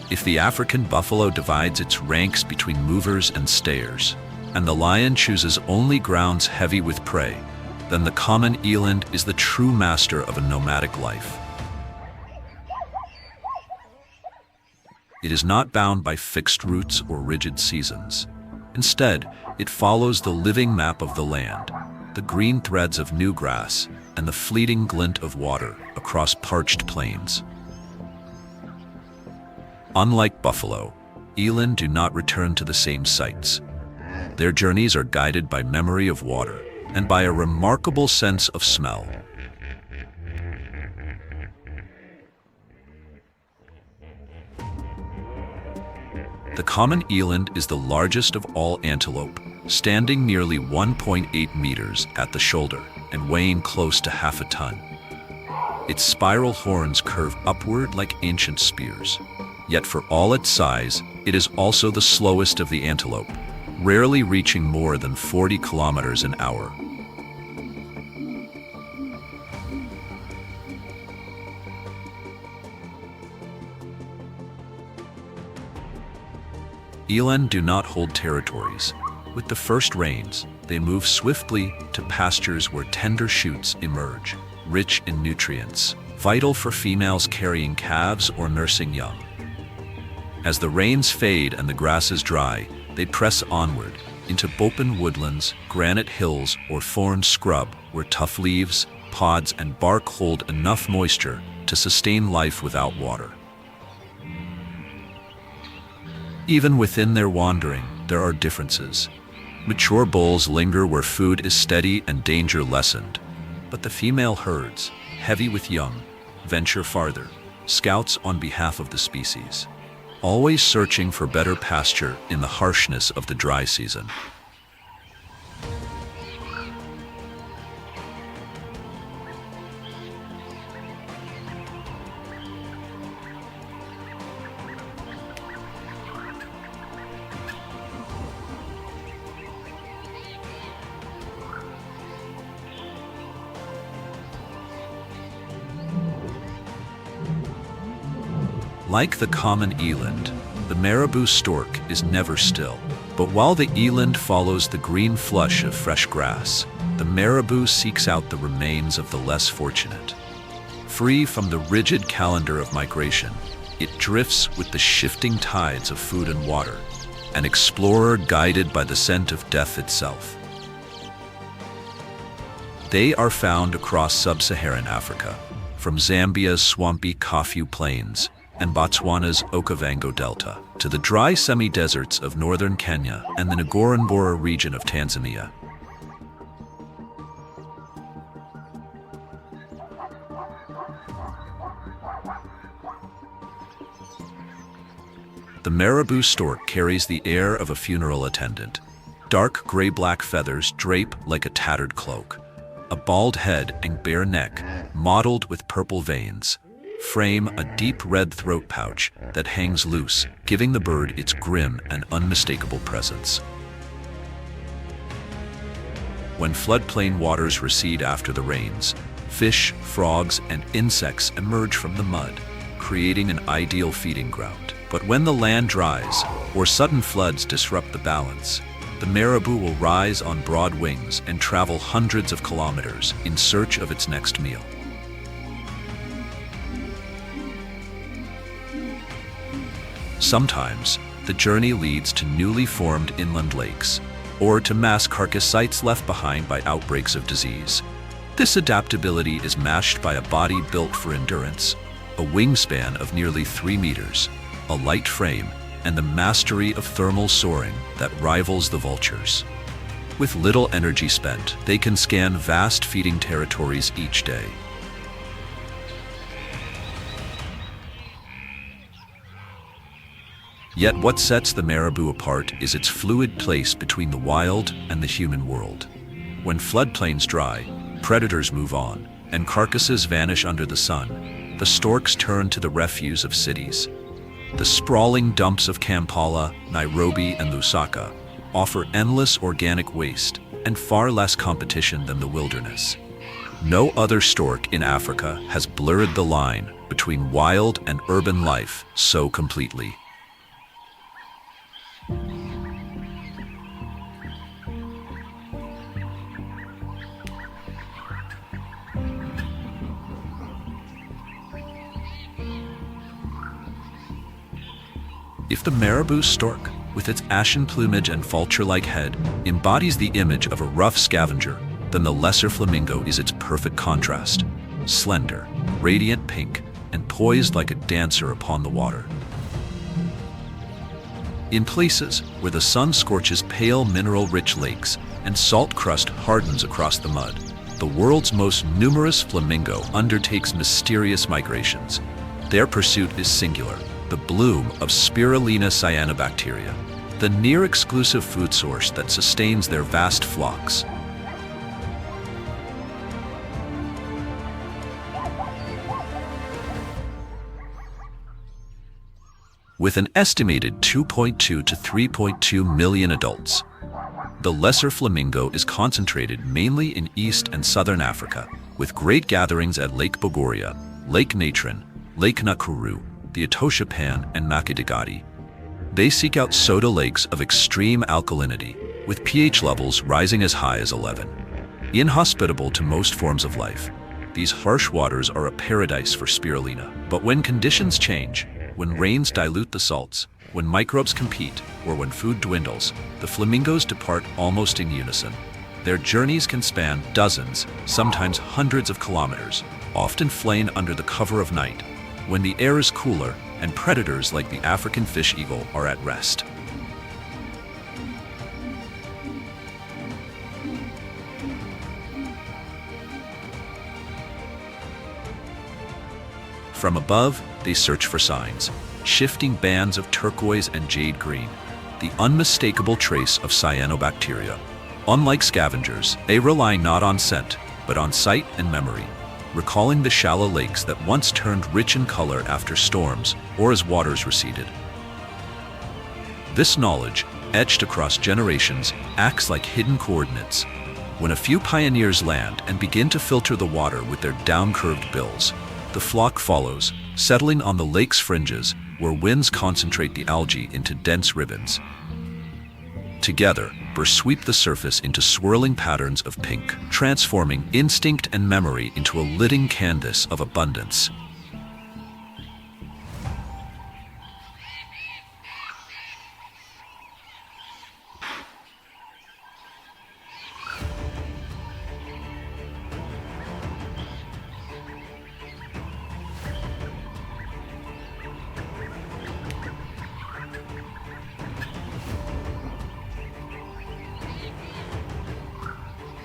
If the African buffalo divides its ranks between movers and stayers, and the lion chooses only grounds heavy with prey, then the common eland is the true master of a nomadic life. It is not bound by fixed routes or rigid seasons. Instead, it follows the living map of the land, the green threads of new grass, and the fleeting glint of water across parched plains. Unlike buffalo, eland do not return to the same sites. Their journeys are guided by memory of water and by a remarkable sense of smell. The common eland is the largest of all antelope, standing nearly 1.8 meters at the shoulder and weighing close to half a ton. Its spiral horns curve upward like ancient spears. Yet for all its size, it is also the slowest of the antelope, rarely reaching more than 40 kilometers an hour. Eland do not hold territories. With the first rains, they move swiftly to pastures where tender shoots emerge, rich in nutrients, vital for females carrying calves or nursing young. As the rains fade and the grasses dry, they press onward into open woodlands, granite hills, or thorn scrub where tough leaves, pods, and bark hold enough moisture to sustain life without water. Even within their wandering, there are differences. Mature bulls linger where food is steady and danger lessened, but the female herds, heavy with young, venture farther, scouts on behalf of the species, always searching for better pasture in the harshness of the dry season. Like the common eland, the Marabou stork is never still. But while the eland follows the green flush of fresh grass, the Marabou seeks out the remains of the less fortunate. Free from the rigid calendar of migration, it drifts with the shifting tides of food and water, an explorer guided by the scent of death itself. They are found across sub-Saharan Africa, from Zambia's swampy Kafue Plains and Botswana's Okavango Delta to the dry semi-deserts of northern Kenya and the Ngorongoro region of Tanzania. The Marabou stork carries the air of a funeral attendant. Dark gray-black feathers drape like a tattered cloak. A bald head and bare neck, mottled with purple veins, frame a deep red throat pouch that hangs loose, giving the bird its grim and unmistakable presence. When floodplain waters recede after the rains, fish, frogs, and insects emerge from the mud, creating an ideal feeding ground. But when the land dries, or sudden floods disrupt the balance, the marabou will rise on broad wings and travel hundreds of kilometers in search of its next meal. Sometimes, the journey leads to newly formed inland lakes, or to mass carcass sites left behind by outbreaks of disease. This adaptability is matched by a body built for endurance, a wingspan of nearly 3 meters, a light frame, and the mastery of thermal soaring that rivals the vultures. With little energy spent, they can scan vast feeding territories each day. Yet what sets the marabou apart is its fluid place between the wild and the human world. When floodplains dry, predators move on, and carcasses vanish under the sun, the storks turn to the refuse of cities. The sprawling dumps of Kampala, Nairobi, and Lusaka offer endless organic waste and far less competition than the wilderness. No other stork in Africa has blurred the line between wild and urban life so completely. If the Marabou stork, with its ashen plumage and vulture-like head, embodies the image of a rough scavenger, then the lesser flamingo is its perfect contrast, slender, radiant pink, and poised like a dancer upon the water. In places where the sun scorches pale mineral-rich lakes and salt crust hardens across the mud, the world's most numerous flamingo undertakes mysterious migrations. Their pursuit is singular, the bloom of Spirulina cyanobacteria, the near-exclusive food source that sustains their vast flocks. With an estimated 2.2 to 3.2 million adults, the lesser flamingo is concentrated mainly in East and Southern Africa, with great gatherings at Lake Bogoria, Lake Natron, Lake Nakuru, the Etosha Pan, and Makgadikgadi. They seek out soda lakes of extreme alkalinity, with pH levels rising as high as 11. Inhospitable to most forms of life, these harsh waters are a paradise for spirulina. But when conditions change, when rains dilute the salts, when microbes compete, or when food dwindles, the flamingos depart almost in unison. Their journeys can span dozens, sometimes hundreds of kilometers, often flaying under the cover of night, when the air is cooler and predators like the African fish eagle are at rest. From above, they search for signs, shifting bands of turquoise and jade green, the unmistakable trace of cyanobacteria. Unlike scavengers, they rely not on scent, but on sight and memory, recalling the shallow lakes that once turned rich in color after storms or as waters receded. This knowledge, etched across generations, acts like hidden coordinates. When a few pioneers land and begin to filter the water with their down-curved bills, the flock follows, settling on the lake's fringes where winds concentrate the algae into dense ribbons. Together, bursts sweep the surface into swirling patterns of pink, transforming instinct and memory into a living canvas of abundance.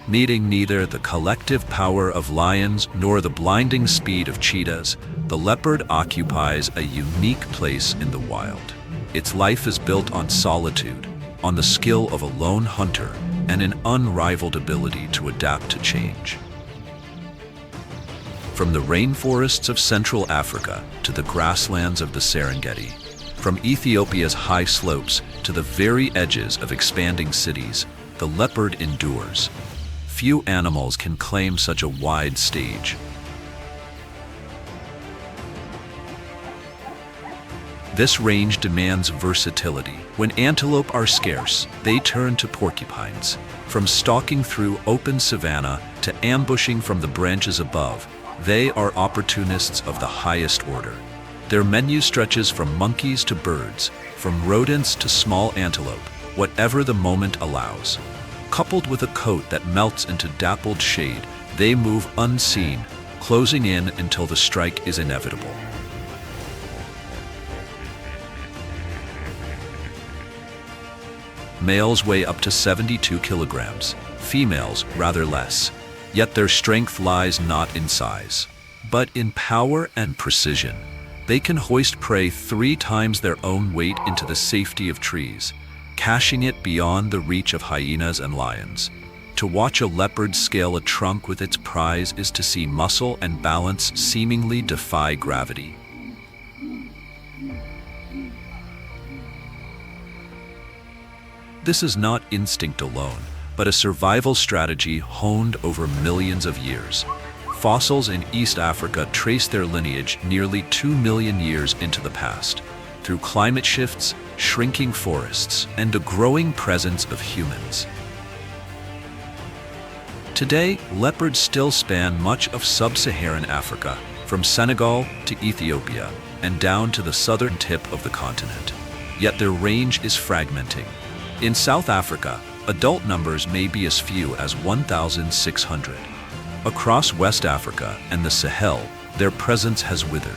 Needing neither the collective power of lions nor the blinding speed of cheetahs, the leopard occupies a unique place in the wild. Its life is built on solitude, on the skill of a lone hunter, and an unrivaled ability to adapt to change. From the rainforests of Central Africa to the grasslands of the Serengeti, from Ethiopia's high slopes to the very edges of expanding cities, the leopard endures. Few animals can claim such a wide stage. This range demands versatility. When antelope are scarce, they turn to porcupines. From stalking through open savanna to ambushing from the branches above, they are opportunists of the highest order. Their menu stretches from monkeys to birds, from rodents to small antelope, whatever the moment allows. Coupled with a coat that melts into dappled shade, they move unseen, closing in until the strike is inevitable. Males weigh up to 72 kilograms, females rather less, yet their strength lies not in size, but in power and precision. They can hoist prey 3 times their own weight into the safety of trees, caching it beyond the reach of hyenas and lions. To watch a leopard scale a trunk with its prize is to see muscle and balance seemingly defy gravity. This is not instinct alone, but a survival strategy honed over millions of years. Fossils in East Africa trace their lineage nearly 2 million years into the past, through climate shifts, shrinking forests, and a growing presence of humans. Today, leopards still span much of sub-Saharan Africa, from Senegal to Ethiopia, and down to the southern tip of the continent. yet their range is fragmenting. In South Africa, adult numbers may be as few as 1,600. Across West Africa and the Sahel, their presence has withered.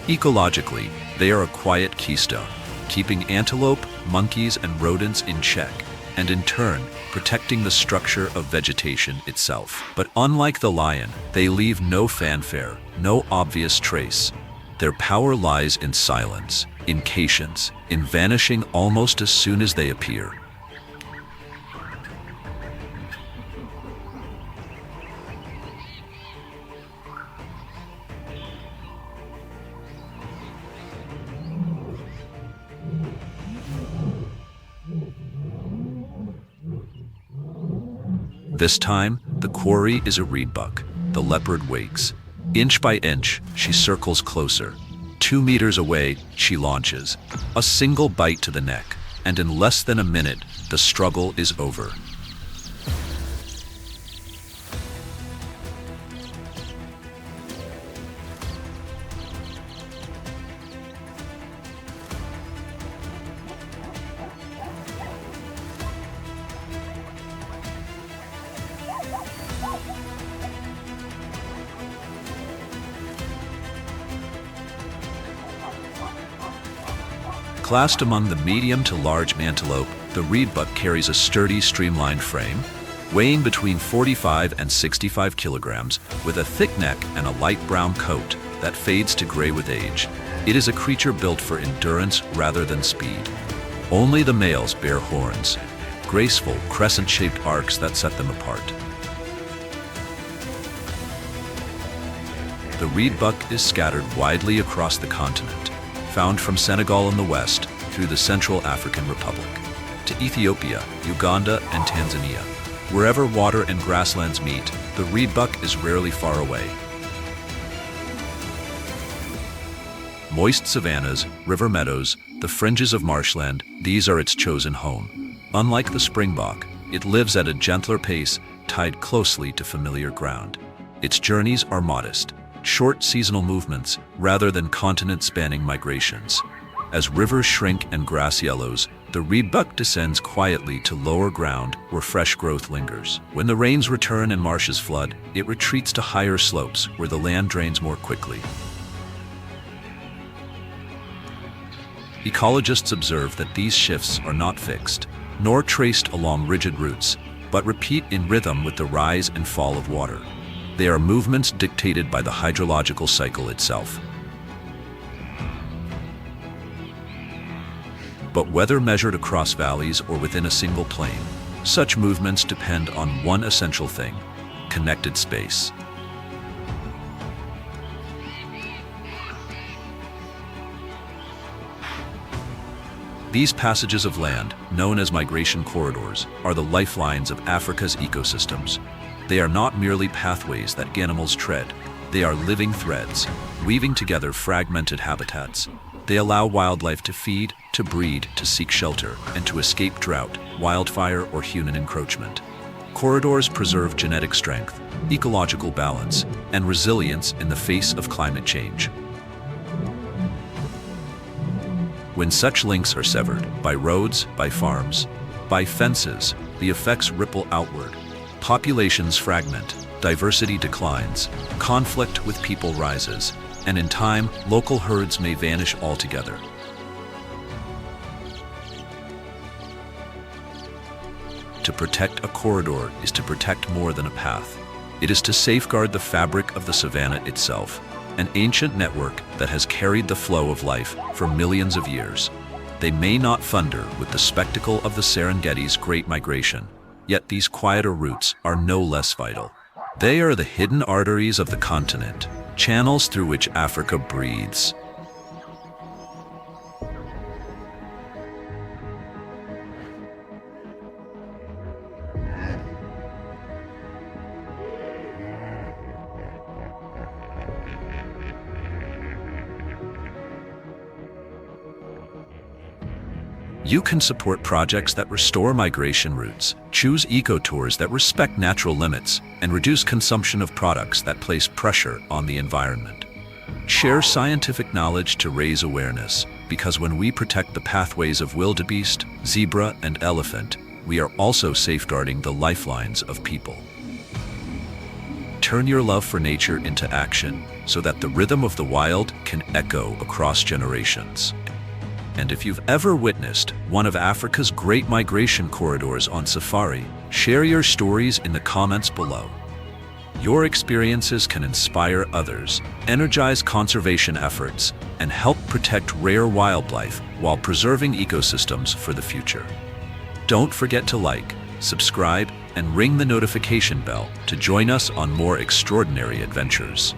Ecologically, they are a quiet keystone, keeping antelope, monkeys, and rodents in check, and in turn, protecting the structure of vegetation itself. But unlike the lion, they leave no fanfare, no obvious trace. Their power lies in silence, in patience, in vanishing almost as soon as they appear. This time, the quarry is a reedbuck. The leopard wakes. Inch by inch, she circles closer. 2 meters away, she launches. A single bite to the neck, and in less than a minute, the struggle is over. Classed among the medium to large antelope, the reedbuck carries a sturdy, streamlined frame, weighing between 45 and 65 kilograms, with a thick neck and a light brown coat that fades to gray with age. It is a creature built for endurance rather than speed. Only the males bear horns, graceful, crescent-shaped arcs that set them apart. The reedbuck is scattered widely across the continent, found from Senegal in the west through the Central African Republic to Ethiopia, Uganda, and Tanzania. Wherever water and grasslands meet, the reedbuck is rarely far away. Moist savannas, river meadows, the fringes of marshland, these are its chosen home. Unlike the springbok, it lives at a gentler pace, tied closely to familiar ground. Its journeys are modest, short seasonal movements rather than continent-spanning migrations. As rivers shrink and grass yellows, the reedbuck descends quietly to lower ground where fresh growth lingers. When the rains return and marshes flood, it retreats to higher slopes where the land drains more quickly. Ecologists observe that these shifts are not fixed, nor traced along rigid routes, but repeat in rhythm with the rise and fall of water. They are movements dictated by the hydrological cycle itself. But whether measured across valleys or within a single plain, such movements depend on one essential thing: connected space. These passages of land, known as migration corridors, are the lifelines of Africa's ecosystems. They are not merely pathways that animals tread. They are living threads, weaving together fragmented habitats. They allow wildlife to feed, to breed, to seek shelter, and to escape drought, wildfire, or human encroachment. Corridors preserve genetic strength, ecological balance, and resilience in the face of climate change. When such links are severed, by roads, by farms, by fences, the effects ripple outward. Populations fragment, diversity declines, conflict with people rises, and in time, local herds may vanish altogether. To protect a corridor is to protect more than a path. It is to safeguard the fabric of the savanna itself, an ancient network that has carried the flow of life for millions of years. They may not thunder with the spectacle of the Serengeti's Great Migration, yet these quieter routes are no less vital. They are the hidden arteries of the continent, channels through which Africa breathes. You can support projects that restore migration routes, choose ecotours that respect natural limits, and reduce consumption of products that place pressure on the environment. Share scientific knowledge to raise awareness, because when we protect the pathways of wildebeest, zebra, and elephant, we are also safeguarding the lifelines of people. Turn your love for nature into action so that the rhythm of the wild can echo across generations. And if you've ever witnessed one of Africa's great migration corridors on safari, share your stories in the comments below. Your experiences can inspire others, energize conservation efforts, and help protect rare wildlife while preserving ecosystems for the future. Don't forget to like, subscribe, and ring the notification bell to join us on more extraordinary adventures.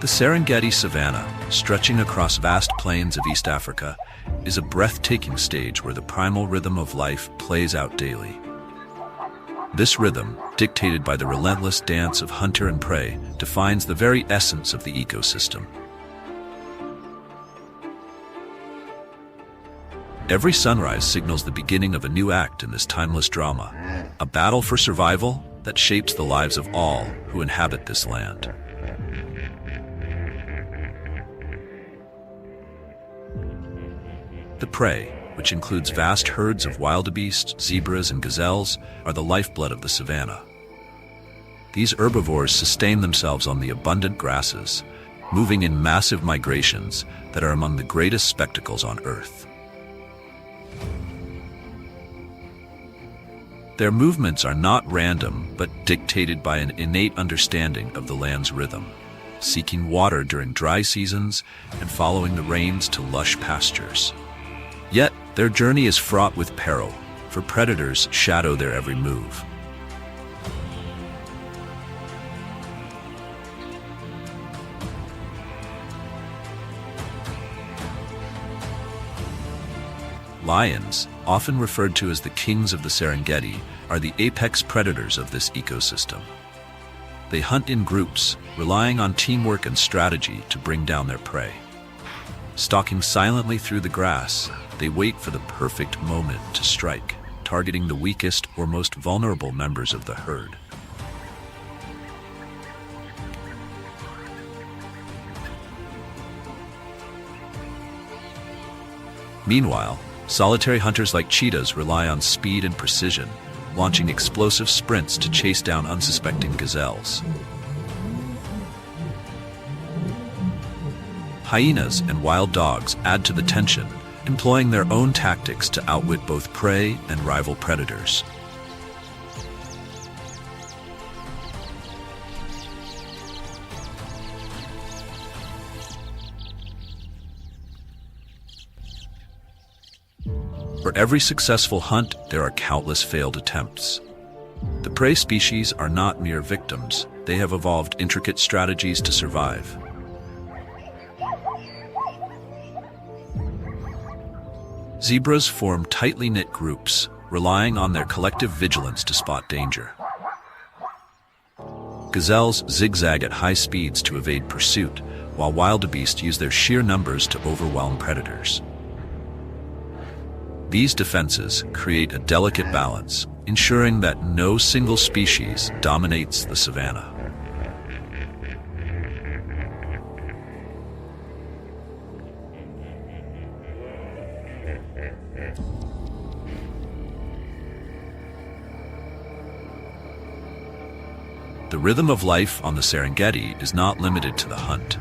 The Serengeti savanna, stretching across vast plains of East Africa, is a breathtaking stage where the primal rhythm of life plays out daily. This rhythm, dictated by the relentless dance of hunter and prey, defines the very essence of the ecosystem. Every sunrise signals the beginning of a new act in this timeless drama, a battle for survival that shapes the lives of all who inhabit this land. The prey, which includes vast herds of wildebeest, zebras, and gazelles, are the lifeblood of the savanna. These herbivores sustain themselves on the abundant grasses, moving in massive migrations that are among the greatest spectacles on Earth. Their movements are not random, but dictated by an innate understanding of the land's rhythm, seeking water during dry seasons and following the rains to lush pastures. Yet, their journey is fraught with peril, for predators shadow their every move. Lions, often referred to as the kings of the Serengeti, are the apex predators of this ecosystem. They hunt in groups, relying on teamwork and strategy to bring down their prey. Stalking silently through the grass, they wait for the perfect moment to strike, targeting the weakest or most vulnerable members of the herd. Meanwhile, solitary hunters like cheetahs rely on speed and precision, launching explosive sprints to chase down unsuspecting gazelles. Hyenas and wild dogs add to the tension, employing their own tactics to outwit both prey and rival predators. For every successful hunt, there are countless failed attempts. The prey species are not mere victims. They have evolved intricate strategies to survive. Zebras form tightly knit groups, relying on their collective vigilance to spot danger. Gazelles zigzag at high speeds to evade pursuit, while wildebeest use their sheer numbers to overwhelm predators. These defenses create a delicate balance, ensuring that no single species dominates the savanna. The rhythm of life on the Serengeti is not limited to the hunt.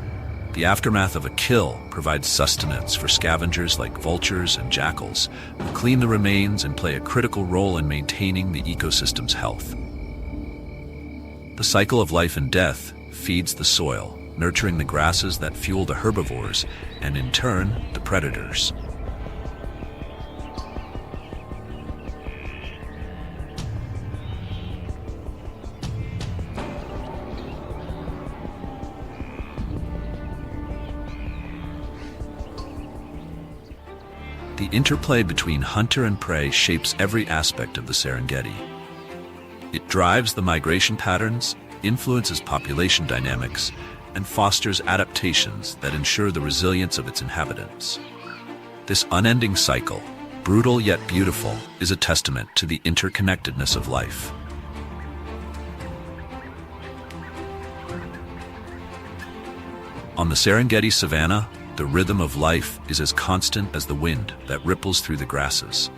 The aftermath of a kill provides sustenance for scavengers like vultures and jackals, who clean the remains and play a critical role in maintaining the ecosystem's health. The cycle of life and death feeds the soil, nurturing the grasses that fuel the herbivores and, in turn, the predators. The interplay between hunter and prey shapes every aspect of the Serengeti. It drives the migration patterns, influences population dynamics, and fosters adaptations that ensure the resilience of its inhabitants. This unending cycle, brutal yet beautiful, is a testament to the interconnectedness of life. On the Serengeti savanna, the rhythm of life is as constant as the wind that ripples through the grasses.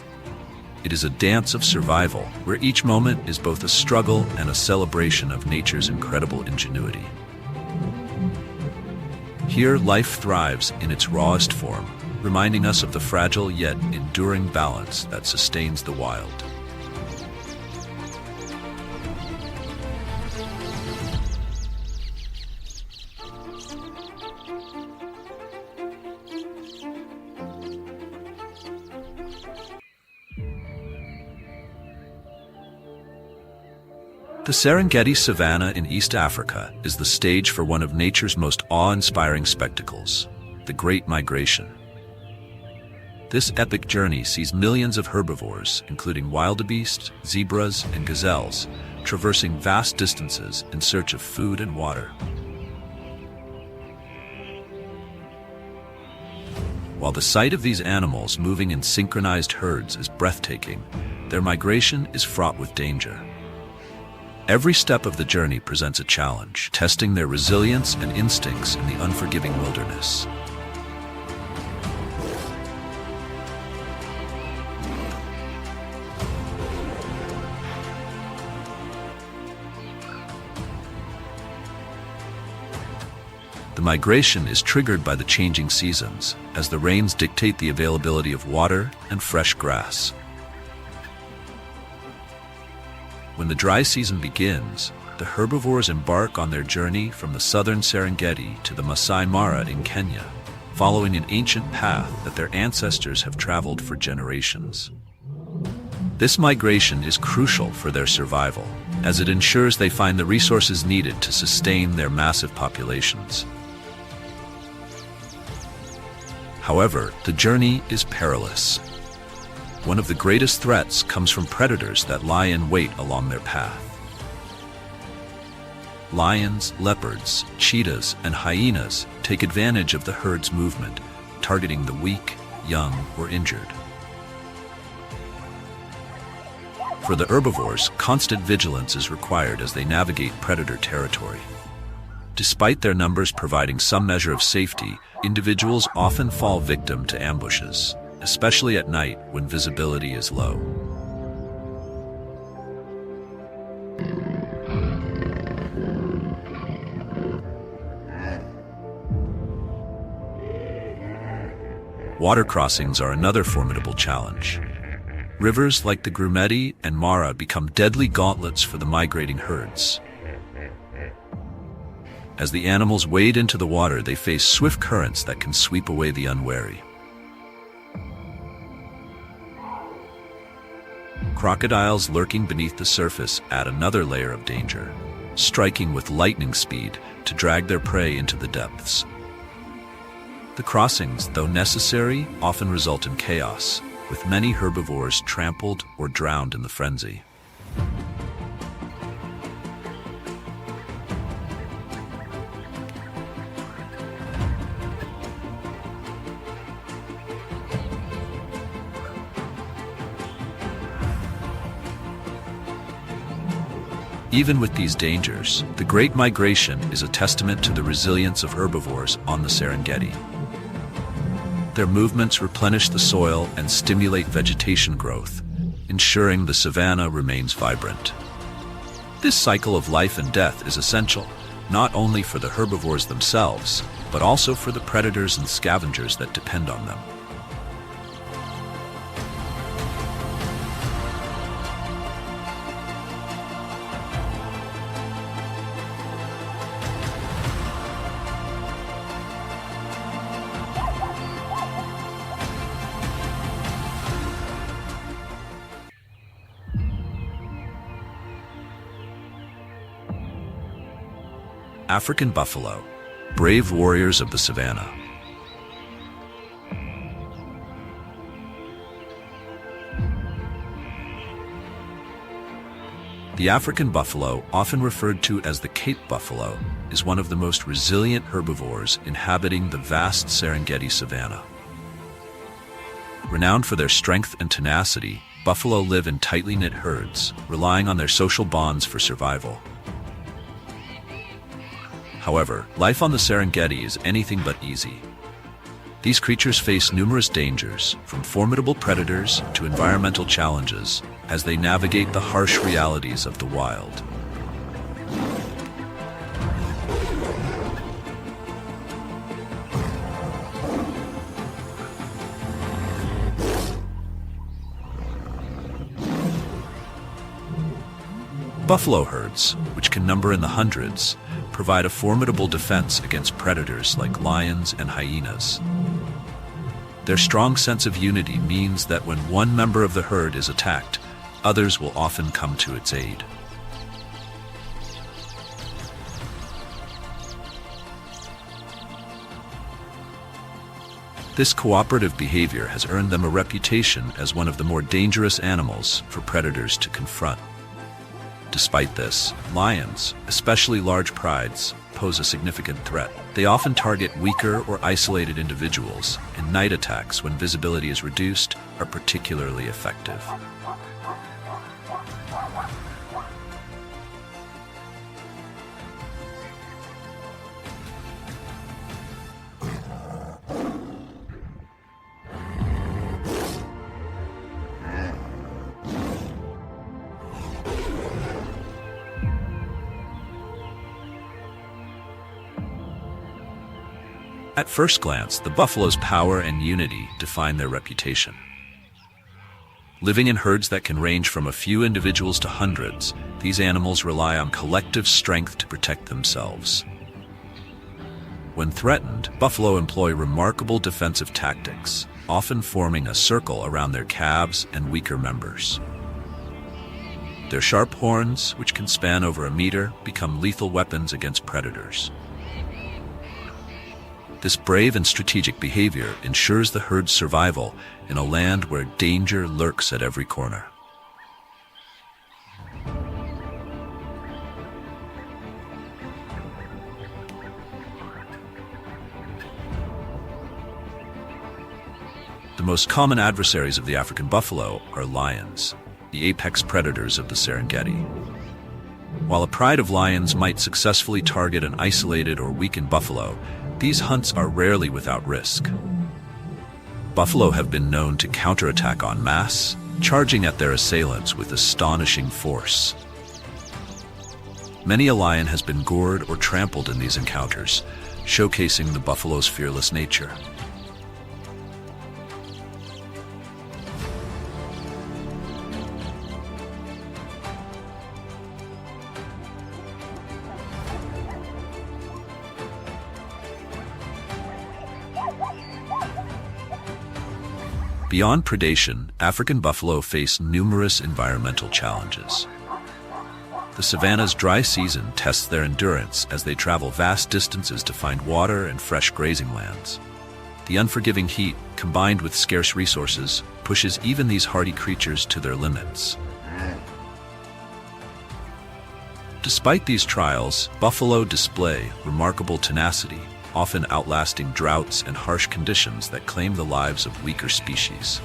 It is a dance of survival, where each moment is both a struggle and a celebration of nature's incredible ingenuity. Here, life thrives in its rawest form, reminding us of the fragile yet enduring balance that sustains the wild. The Serengeti savanna in East Africa is the stage for one of nature's most awe-inspiring spectacles, the Great Migration. This epic journey sees millions of herbivores, including wildebeest, zebras, and gazelles, traversing vast distances in search of food and water. While the sight of these animals moving in synchronized herds is breathtaking, their migration is fraught with danger. Every step of the journey presents a challenge, testing their resilience and instincts in the unforgiving wilderness. The migration is triggered by the changing seasons, as the rains dictate the availability of water and fresh grass. When the dry season begins, the herbivores embark on their journey from the southern Serengeti to the Masai Mara in Kenya, following an ancient path that their ancestors have traveled for generations. This migration is crucial for their survival, as it ensures they find the resources needed to sustain their massive populations. However, the journey is perilous. One of the greatest threats comes from predators that lie in wait along their path. Lions, leopards, cheetahs, and hyenas take advantage of the herd's movement, targeting the weak, young, or injured. For the herbivores, constant vigilance is required as they navigate predator territory. Despite their numbers providing some measure of safety, individuals often fall victim to ambushes, especially at night when visibility is low. Water crossings are another formidable challenge. Rivers like the Grumeti and Mara become deadly gauntlets for the migrating herds. As the animals wade into the water, they face swift currents that can sweep away the unwary. Crocodiles lurking beneath the surface add another layer of danger, striking with lightning speed to drag their prey into the depths. The crossings, though necessary, often result in chaos, with many herbivores trampled or drowned in the frenzy. Even with these dangers, the Great Migration is a testament to the resilience of herbivores on the Serengeti. Their movements replenish the soil and stimulate vegetation growth, ensuring the savanna remains vibrant. This cycle of life and death is essential, not only for the herbivores themselves, but also for the predators and scavengers that depend on them. African buffalo, brave warriors of the savanna. The African buffalo, often referred to as the Cape buffalo, is one of the most resilient herbivores inhabiting the vast Serengeti savanna. Renowned for their strength and tenacity, buffalo live in tightly knit herds, relying on their social bonds for survival. However, life on the Serengeti is anything but easy. These creatures face numerous dangers, from formidable predators to environmental challenges, as they navigate the harsh realities of the wild. Buffalo herds, which can number in the hundreds, provide a formidable defense against predators like lions and hyenas. Their strong sense of unity means that when one member of the herd is attacked, others will often come to its aid. This cooperative behavior has earned them a reputation as one of the more dangerous animals for predators to confront. Despite this, lions, especially large prides, pose a significant threat. They often target weaker or isolated individuals, and night attacks, when visibility is reduced, are particularly effective. At first glance, the buffalo's power and unity define their reputation. Living in herds that can range from a few individuals to hundreds, these animals rely on collective strength to protect themselves. When threatened, buffalo employ remarkable defensive tactics, often forming a circle around their calves and weaker members. Their sharp horns, which can span over a meter, become lethal weapons against predators. This brave and strategic behavior ensures the herd's survival in a land where danger lurks at every corner. The most common adversaries of the African buffalo are lions, the apex predators of the Serengeti. While a pride of lions might successfully target an isolated or weakened buffalo, these hunts are rarely without risk. Buffalo have been known to counterattack en masse, charging at their assailants with astonishing force. Many a lion has been gored or trampled in these encounters, showcasing the buffalo's fearless nature. Beyond predation, African buffalo face numerous environmental challenges. The savanna's dry season tests their endurance as they travel vast distances to find water and fresh grazing lands. The unforgiving heat, combined with scarce resources, pushes even these hardy creatures to their limits. Despite these trials, buffalo display remarkable tenacity, often outlasting droughts and harsh conditions that claim the lives of weaker species.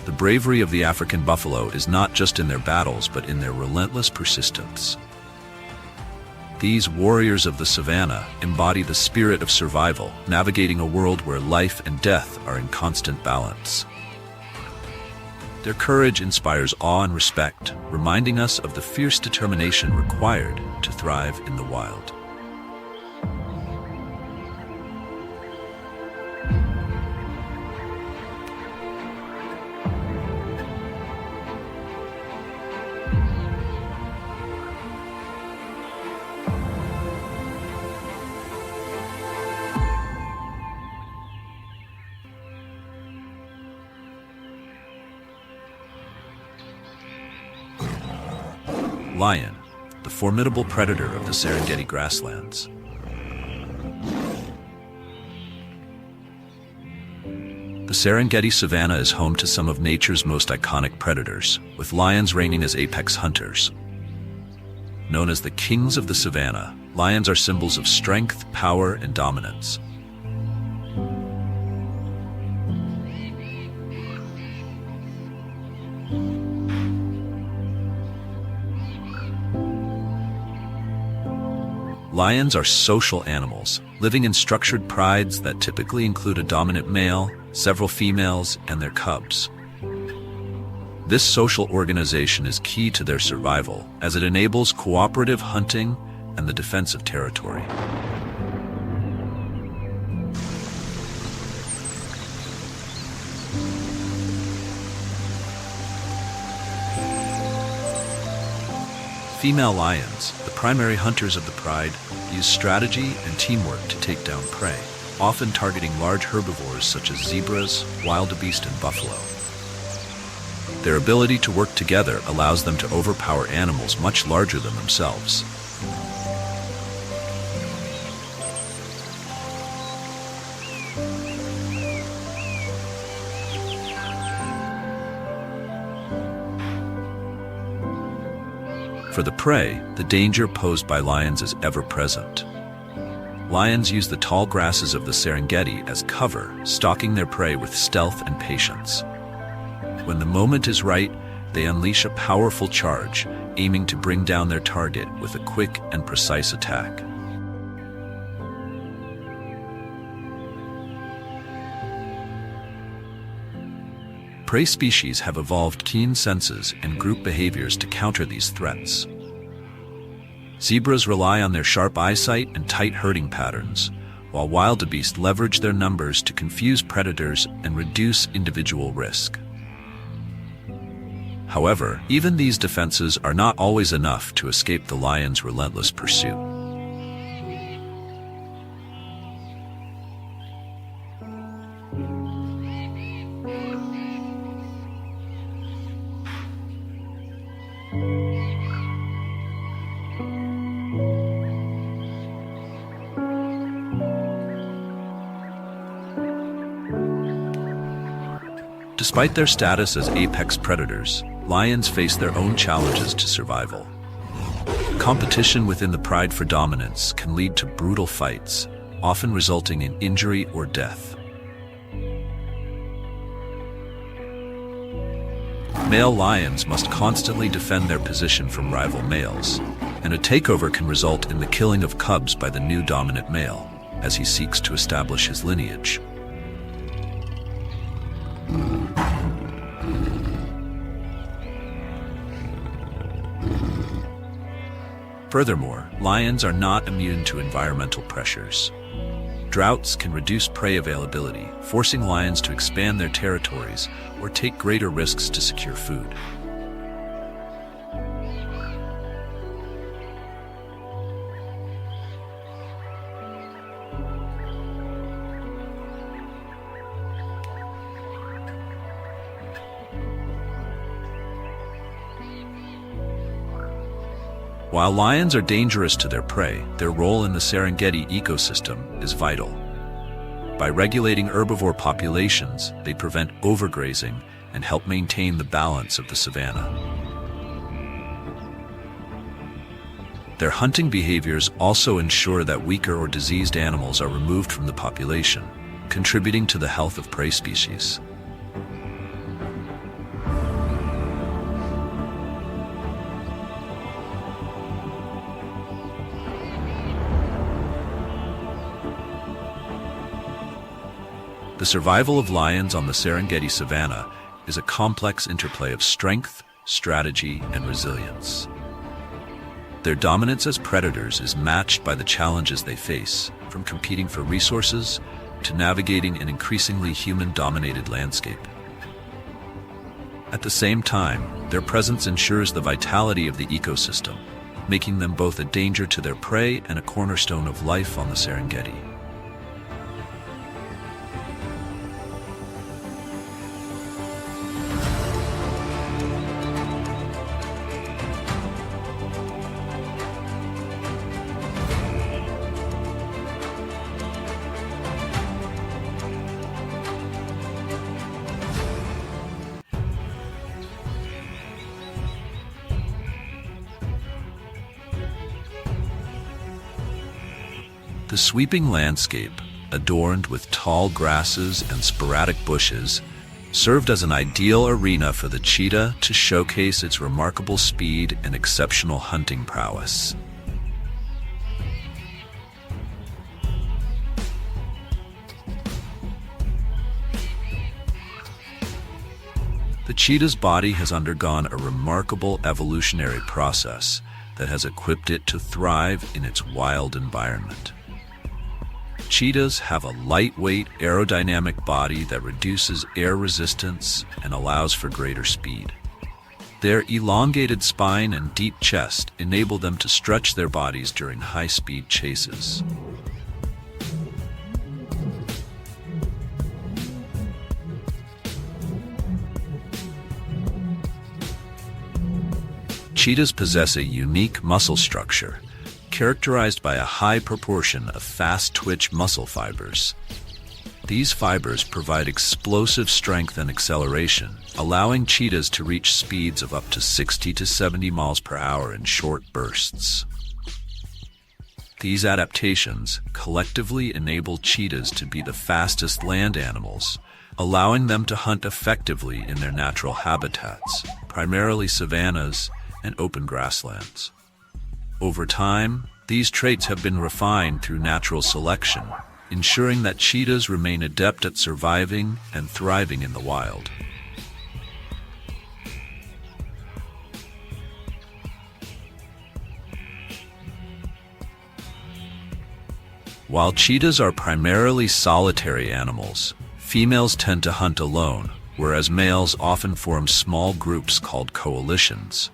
The bravery of the African buffalo is not just in their battles, but in their relentless persistence. These warriors of the savanna embody the spirit of survival, navigating a world where life and death are in constant balance. Their courage inspires awe and respect, reminding us of the fierce determination required to thrive in the wild. Lion, the formidable predator of the Serengeti grasslands. The Serengeti savanna is home to some of nature's most iconic predators, with lions reigning as apex hunters. Known as the kings of the savanna, lions are symbols of strength, power, and dominance. Lions are social animals, living in structured prides that typically include a dominant male, several females, and their cubs. This social organization is key to their survival, as it enables cooperative hunting and the defense of territory. Female lions, the primary hunters of the pride, use strategy and teamwork to take down prey, often targeting large herbivores such as zebras, wildebeest, and buffalo. Their ability to work together allows them to overpower animals much larger than themselves. For the prey, the danger posed by lions is ever present. Lions use the tall grasses of the Serengeti as cover, stalking their prey with stealth and patience. When the moment is right, they unleash a powerful charge, aiming to bring down their target with a quick and precise attack. Prey species have evolved keen senses and group behaviors to counter these threats. Zebras rely on their sharp eyesight and tight herding patterns, while wildebeest leverage their numbers to confuse predators and reduce individual risk. However, even these defenses are not always enough to escape the lion's relentless pursuit. Despite their status as apex predators, lions face their own challenges to survival. Competition within the pride for dominance can lead to brutal fights, often resulting in injury or death. Male lions must constantly defend their position from rival males, and a takeover can result in the killing of cubs by the new dominant male, as he seeks to establish his lineage. Furthermore, lions are not immune to environmental pressures. Droughts can reduce prey availability, forcing lions to expand their territories or take greater risks to secure food. While lions are dangerous to their prey, their role in the Serengeti ecosystem is vital. By regulating herbivore populations, they prevent overgrazing and help maintain the balance of the savanna. Their hunting behaviors also ensure that weaker or diseased animals are removed from the population, contributing to the health of prey species. The survival of lions on the Serengeti savanna is a complex interplay of strength, strategy, and resilience. Their dominance as predators is matched by the challenges they face, from competing for resources to navigating an increasingly human-dominated landscape. At the same time, their presence ensures the vitality of the ecosystem, making them both a danger to their prey and a cornerstone of life on the Serengeti. The sweeping landscape, adorned with tall grasses and sporadic bushes, served as an ideal arena for the cheetah to showcase its remarkable speed and exceptional hunting prowess. The cheetah's body has undergone a remarkable evolutionary process that has equipped it to thrive in its wild environment. Cheetahs have a lightweight, aerodynamic body that reduces air resistance and allows for greater speed. Their elongated spine and deep chest enable them to stretch their bodies during high-speed chases. Cheetahs possess a unique muscle structure, characterized by a high proportion of fast-twitch muscle fibers. These fibers provide explosive strength and acceleration, allowing cheetahs to reach speeds of up to 60 to 70 miles per hour in short bursts. These adaptations collectively enable cheetahs to be the fastest land animals, allowing them to hunt effectively in their natural habitats, primarily savannas and open grasslands. Over time, these traits have been refined through natural selection, ensuring that cheetahs remain adept at surviving and thriving in the wild. While cheetahs are primarily solitary animals, females tend to hunt alone, whereas males often form small groups called coalitions,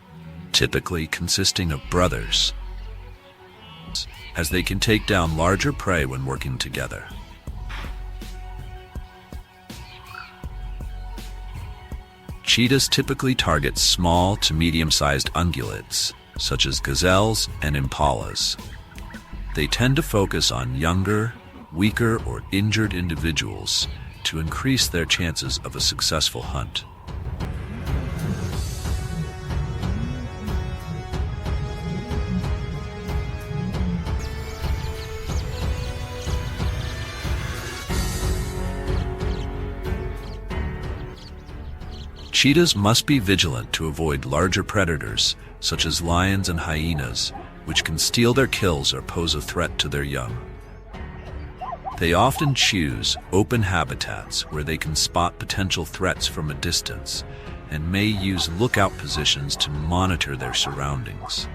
typically consisting of brothers, as they can take down larger prey when working together. Cheetahs typically target small to medium-sized ungulates, such as gazelles and impalas. They tend to focus on younger, weaker, or injured individuals to increase their chances of a successful hunt. Cheetahs must be vigilant to avoid larger predators, such as lions and hyenas, which can steal their kills or pose a threat to their young. They often choose open habitats where they can spot potential threats from a distance and may use lookout positions to monitor their surroundings.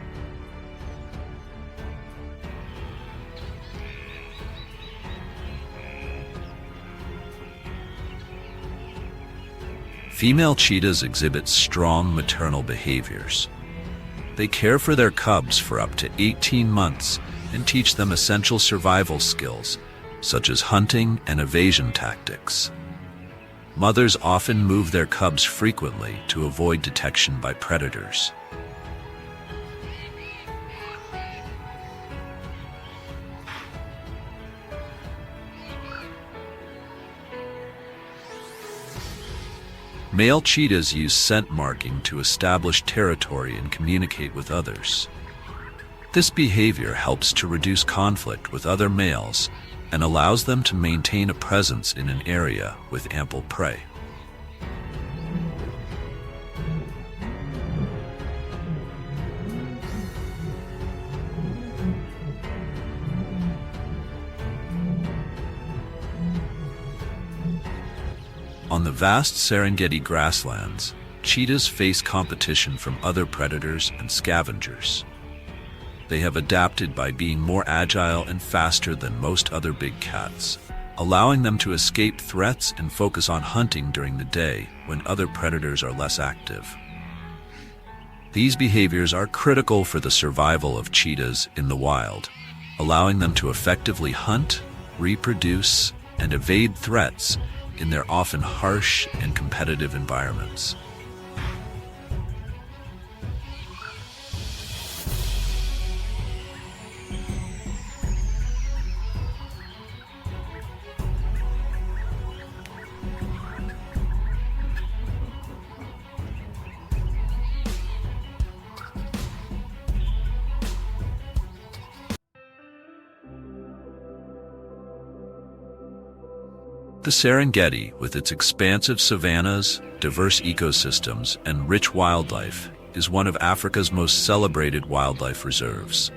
Female cheetahs exhibit strong maternal behaviors. They care for their cubs for up to 18 months and teach them essential survival skills, such as hunting and evasion tactics. Mothers often move their cubs frequently to avoid detection by predators. Male cheetahs use scent marking to establish territory and communicate with others. This behavior helps to reduce conflict with other males and allows them to maintain a presence in an area with ample prey. On the vast Serengeti grasslands, cheetahs face competition from other predators and scavengers. They have adapted by being more agile and faster than most other big cats, allowing them to escape threats and focus on hunting during the day when other predators are less active. These behaviors are critical for the survival of cheetahs in the wild, allowing them to effectively hunt, reproduce, and evade threats in their often harsh and competitive environments. The Serengeti, with its expansive savannas, diverse ecosystems, and rich wildlife, is one of Africa's most celebrated wildlife reserves.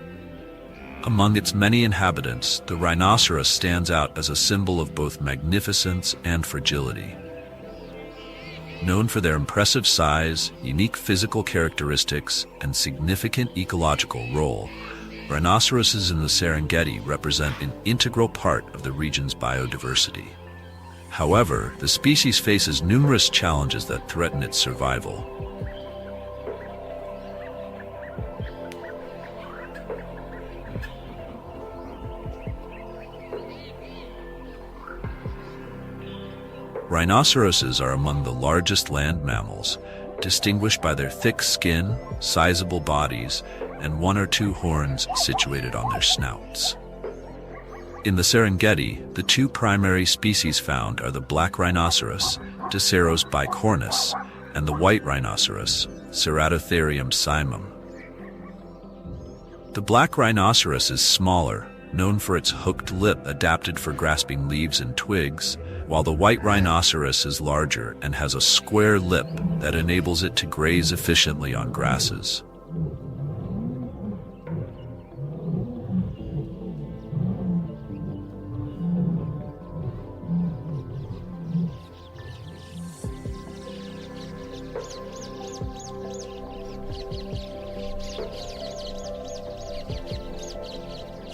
Among its many inhabitants, the rhinoceros stands out as a symbol of both magnificence and fragility. Known for their impressive size, unique physical characteristics, and significant ecological role, rhinoceroses in the Serengeti represent an integral part of the region's biodiversity. However, the species faces numerous challenges that threaten its survival. Rhinoceroses are among the largest land mammals, distinguished by their thick skin, sizable bodies, and one or two horns situated on their snouts. In the Serengeti, the two primary species found are the black rhinoceros, Diceros bicornis, and the white rhinoceros, Ceratotherium cymum. The black rhinoceros is smaller, known for its hooked lip adapted for grasping leaves and twigs, while the white rhinoceros is larger and has a square lip that enables it to graze efficiently on grasses.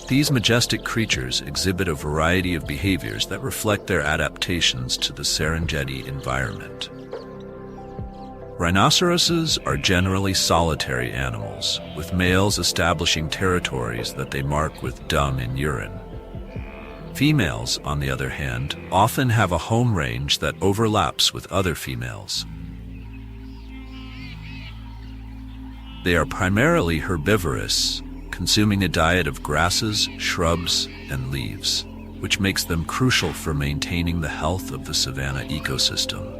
These majestic creatures exhibit a variety of behaviors that reflect their adaptations to the Serengeti environment. Rhinoceroses are generally solitary animals, with males establishing territories that they mark with dung and urine. Females, on the other hand, often have a home range that overlaps with other females. They are primarily herbivorous, consuming a diet of grasses, shrubs, and leaves, which makes them crucial for maintaining the health of the savanna ecosystem.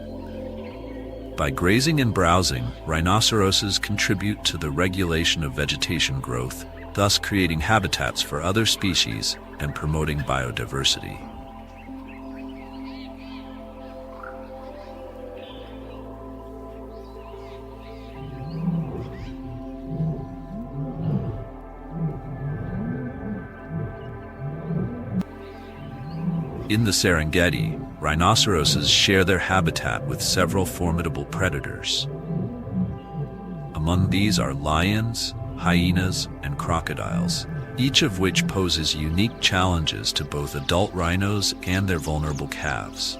By grazing and browsing, rhinoceroses contribute to the regulation of vegetation growth, thus creating habitats for other species and promoting biodiversity. In the Serengeti, rhinoceroses share their habitat with several formidable predators. Among these are lions, hyenas, and crocodiles, each of which poses unique challenges to both adult rhinos and their vulnerable calves.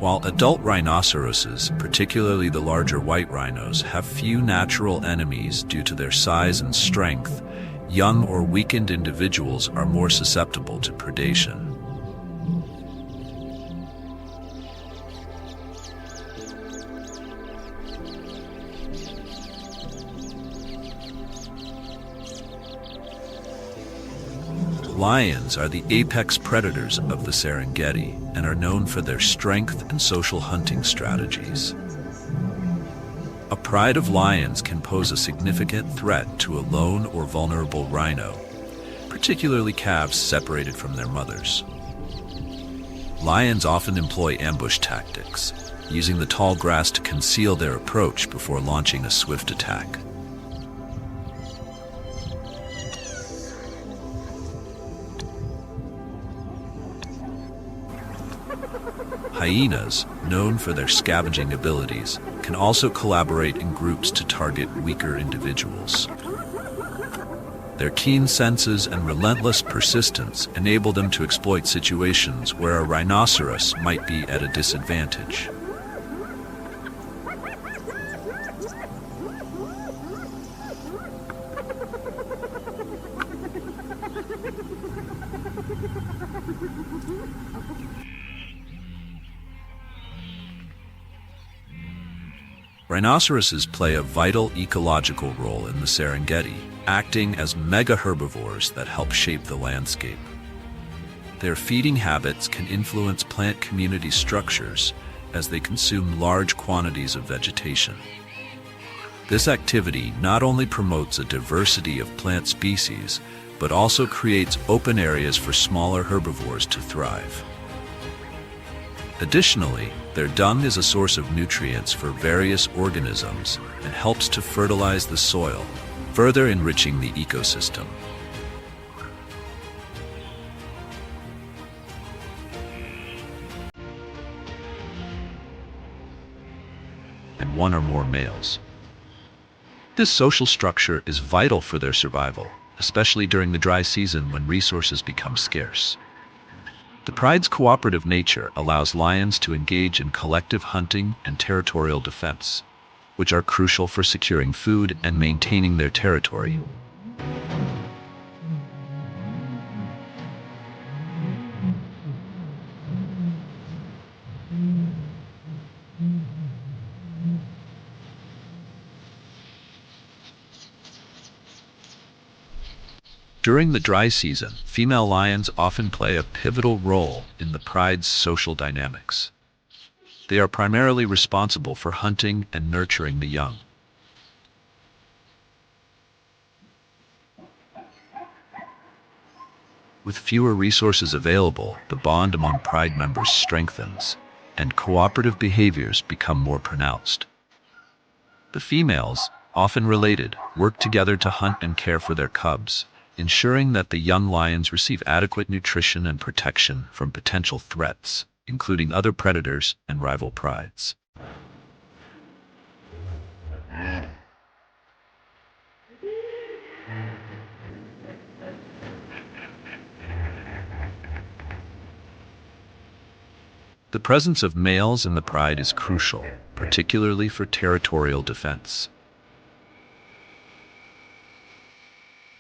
While adult rhinoceroses, particularly the larger white rhinos, have few natural enemies due to their size and strength, young or weakened individuals are more susceptible to predation. Lions are the apex predators of the Serengeti and are known for their strength and social hunting strategies. A pride of lions can pose a significant threat to a lone or vulnerable rhino, particularly calves separated from their mothers. Lions often employ ambush tactics, using the tall grass to conceal their approach before launching a swift attack. Hyenas, known for their scavenging abilities, can also collaborate in groups to target weaker individuals. Their keen senses and relentless persistence enable them to exploit situations where a rhinoceros might be at a disadvantage. Rhinoceroses play a vital ecological role in the Serengeti, acting as mega-herbivores that help shape the landscape. Their feeding habits can influence plant community structures as they consume large quantities of vegetation. This activity not only promotes a diversity of plant species, but also creates open areas for smaller herbivores to thrive. Additionally, their dung is a source of nutrients for various organisms and helps to fertilize the soil, further enriching the ecosystem. And one or more males. This social structure is vital for their survival, especially during the dry season when resources become scarce. The pride's cooperative nature allows lions to engage in collective hunting and territorial defense, which are crucial for securing food and maintaining their territory. During the dry season, female lions often play a pivotal role in the pride's social dynamics. They are primarily responsible for hunting and nurturing the young. With fewer resources available, the bond among pride members strengthens, and cooperative behaviors become more pronounced. The females, often related, work together to hunt and care for their cubs, ensuring that the young lions receive adequate nutrition and protection from potential threats, including other predators and rival prides. The presence of males in the pride is crucial, particularly for territorial defense.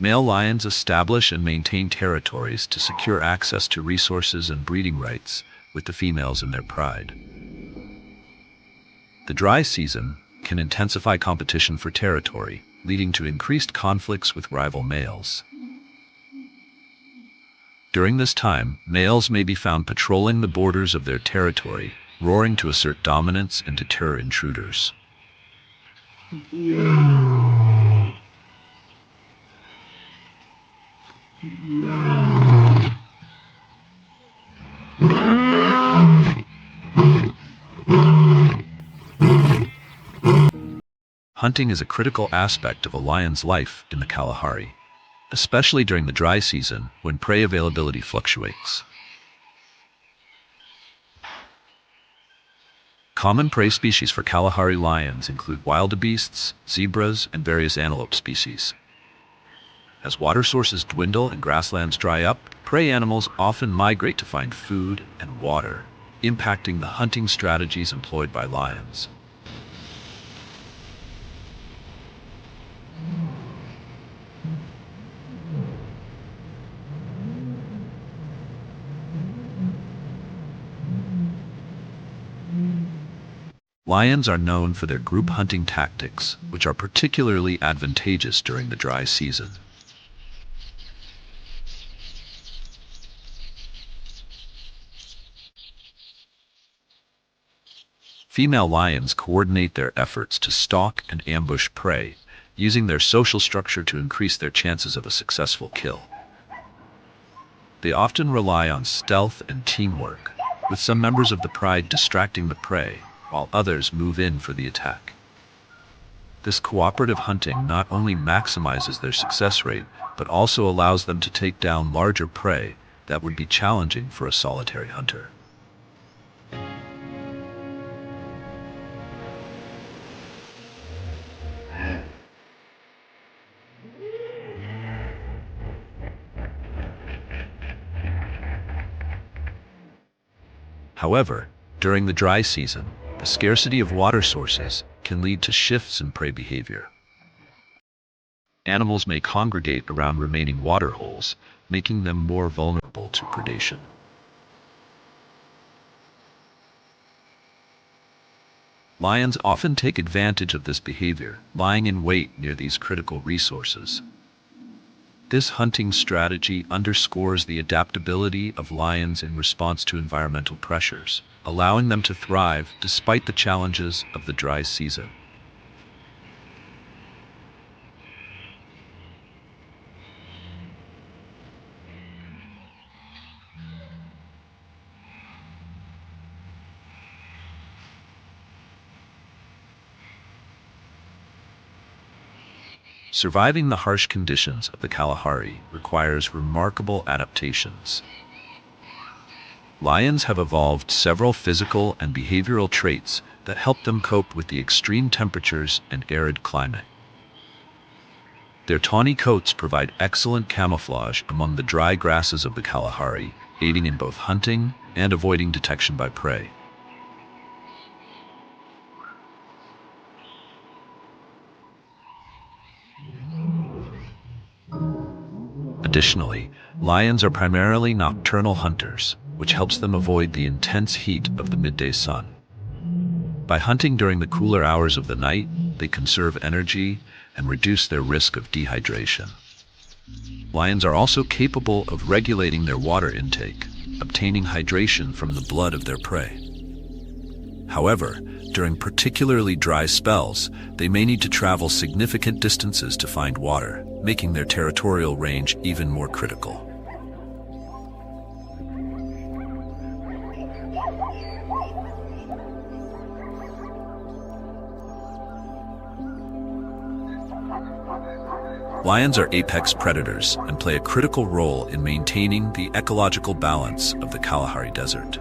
Male lions establish and maintain territories to secure access to resources and breeding rights, with the females in their pride. The dry season can intensify competition for territory, leading to increased conflicts with rival males. During this time, males may be found patrolling the borders of their territory, roaring to assert dominance and deter intruders. Hunting is a critical aspect of a lion's life in the Kalahari, especially during the dry season when prey availability fluctuates. Common prey species for Kalahari lions include wildebeests, zebras, and various antelope species. As water sources dwindle and grasslands dry up, prey animals often migrate to find food and water, impacting the hunting strategies employed by lions. Lions are known for their group hunting tactics, which are particularly advantageous during the dry season. Female lions coordinate their efforts to stalk and ambush prey, using their social structure to increase their chances of a successful kill. They often rely on stealth and teamwork, with some members of the pride distracting the prey, while others move in for the attack. This cooperative hunting not only maximizes their success rate, but also allows them to take down larger prey that would be challenging for a solitary hunter. However, during the dry season, the scarcity of water sources can lead to shifts in prey behavior. Animals may congregate around remaining water holes, making them more vulnerable to predation. Lions often take advantage of this behavior, lying in wait near these critical resources. This hunting strategy underscores the adaptability of lions in response to environmental pressures, allowing them to thrive despite the challenges of the dry season. Surviving the harsh conditions of the Kalahari requires remarkable adaptations. Lions have evolved several physical and behavioral traits that help them cope with the extreme temperatures and arid climate. Their tawny coats provide excellent camouflage among the dry grasses of the Kalahari, aiding in both hunting and avoiding detection by prey. Additionally, lions are primarily nocturnal hunters, which helps them avoid the intense heat of the midday sun. By hunting during the cooler hours of the night, they conserve energy and reduce their risk of dehydration. Lions are also capable of regulating their water intake, obtaining hydration from the blood of their prey. However, during particularly dry spells, they may need to travel significant distances to find water, making their territorial range even more critical. Lions are apex predators and play a critical role in maintaining the ecological balance of the Kalahari Desert.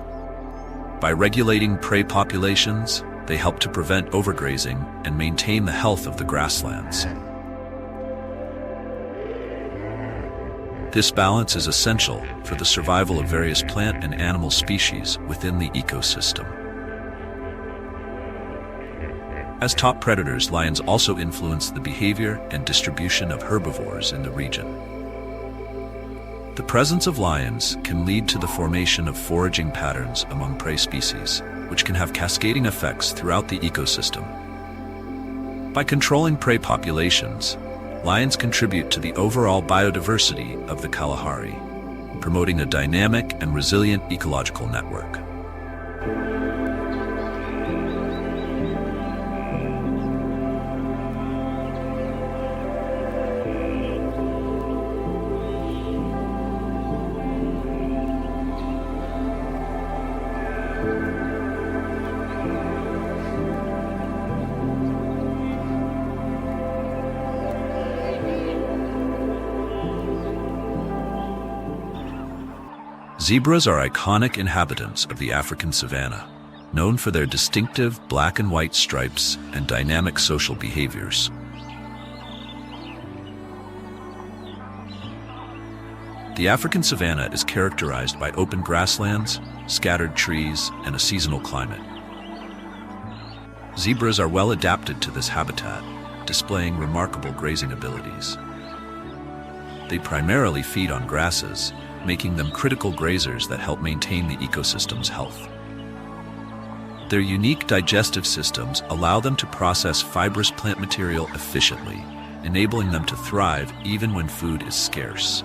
By regulating prey populations, they help to prevent overgrazing and maintain the health of the grasslands. This balance is essential for the survival of various plant and animal species within the ecosystem. As top predators, lions also influence the behavior and distribution of herbivores in the region. The presence of lions can lead to the formation of foraging patterns among prey species, which can have cascading effects throughout the ecosystem. By controlling prey populations, lions contribute to the overall biodiversity of the Kalahari, promoting a dynamic and resilient ecological network. Zebras are iconic inhabitants of the African savanna, known for their distinctive black and white stripes and dynamic social behaviors. The African savanna is characterized by open grasslands, scattered trees, and a seasonal climate. Zebras are well adapted to this habitat, displaying remarkable grazing abilities. They primarily feed on grasses, making them critical grazers that help maintain the ecosystem's health. Their unique digestive systems allow them to process fibrous plant material efficiently, enabling them to thrive even when food is scarce.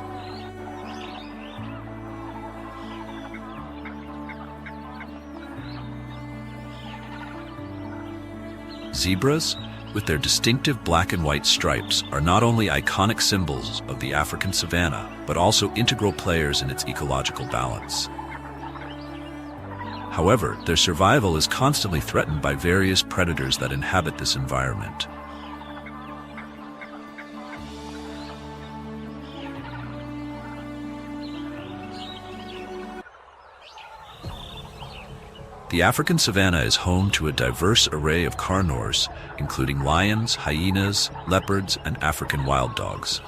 Zebras, with their distinctive black and white stripes, are not only iconic symbols of the African savanna, but also integral players in its ecological balance. However, their survival is constantly threatened by various predators that inhabit this environment. The African savanna is home to a diverse array of carnivores, including lions, hyenas, leopards, and African wild dogs.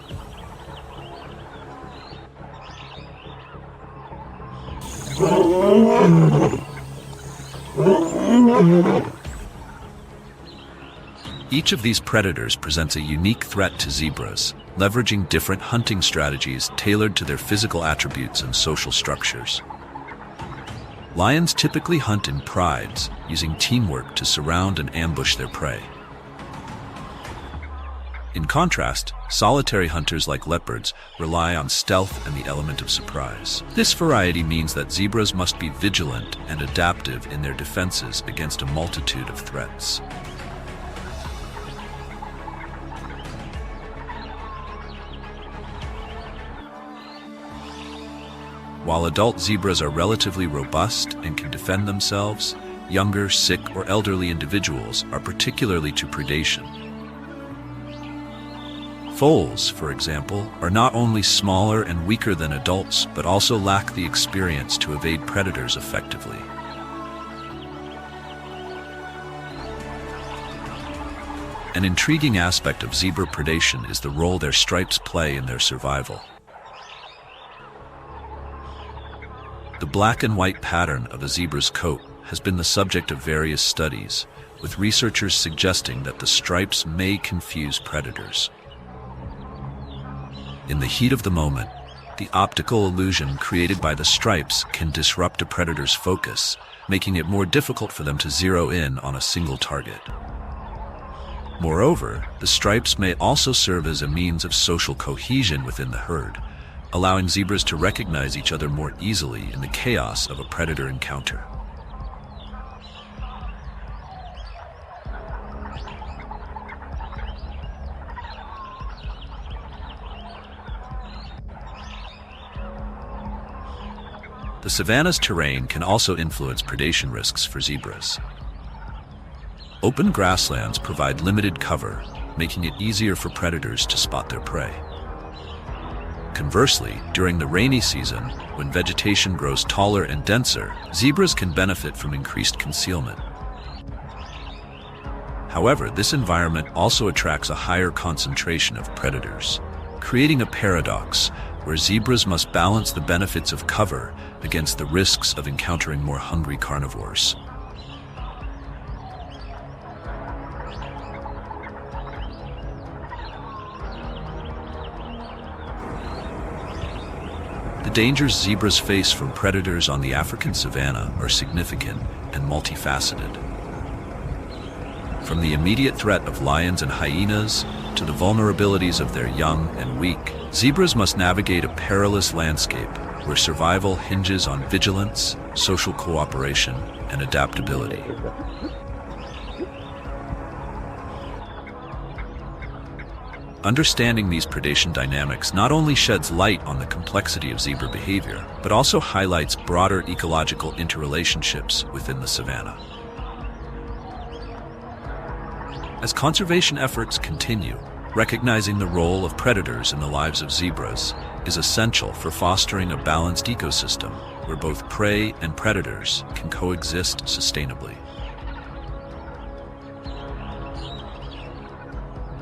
Each of these predators presents a unique threat to zebras, leveraging different hunting strategies tailored to their physical attributes and social structures. Lions typically hunt in prides, using teamwork to surround and ambush their prey. In contrast, solitary hunters like leopards rely on stealth and the element of surprise. This variety means that zebras must be vigilant and adaptive in their defenses against a multitude of threats. While adult zebras are relatively robust and can defend themselves, younger, sick, or elderly individuals are particularly to predation. Foals, for example, are not only smaller and weaker than adults, but also lack the experience to evade predators effectively. An intriguing aspect of zebra predation is the role their stripes play in their survival. The black and white pattern of a zebra's coat has been the subject of various studies, with researchers suggesting that the stripes may confuse predators. In the heat of the moment, the optical illusion created by the stripes can disrupt a predator's focus, making it more difficult for them to zero in on a single target. Moreover, the stripes may also serve as a means of social cohesion within the herd, allowing zebras to recognize each other more easily in the chaos of a predator encounter. The savanna's terrain can also influence predation risks for zebras. Open grasslands provide limited cover, making it easier for predators to spot their prey. Conversely, during the rainy season, when vegetation grows taller and denser, zebras can benefit from increased concealment. However, this environment also attracts a higher concentration of predators, creating a paradox where zebras must balance the benefits of cover against the risks of encountering more hungry carnivores. The dangers zebras face from predators on the African savanna are significant and multifaceted. From the immediate threat of lions and hyenas to the vulnerabilities of their young and weak, zebras must navigate a perilous landscape where survival hinges on vigilance, social cooperation, and adaptability. Understanding these predation dynamics not only sheds light on the complexity of zebra behavior, but also highlights broader ecological interrelationships within the savanna. As conservation efforts continue, recognizing the role of predators in the lives of zebras is essential for fostering a balanced ecosystem where both prey and predators can coexist sustainably.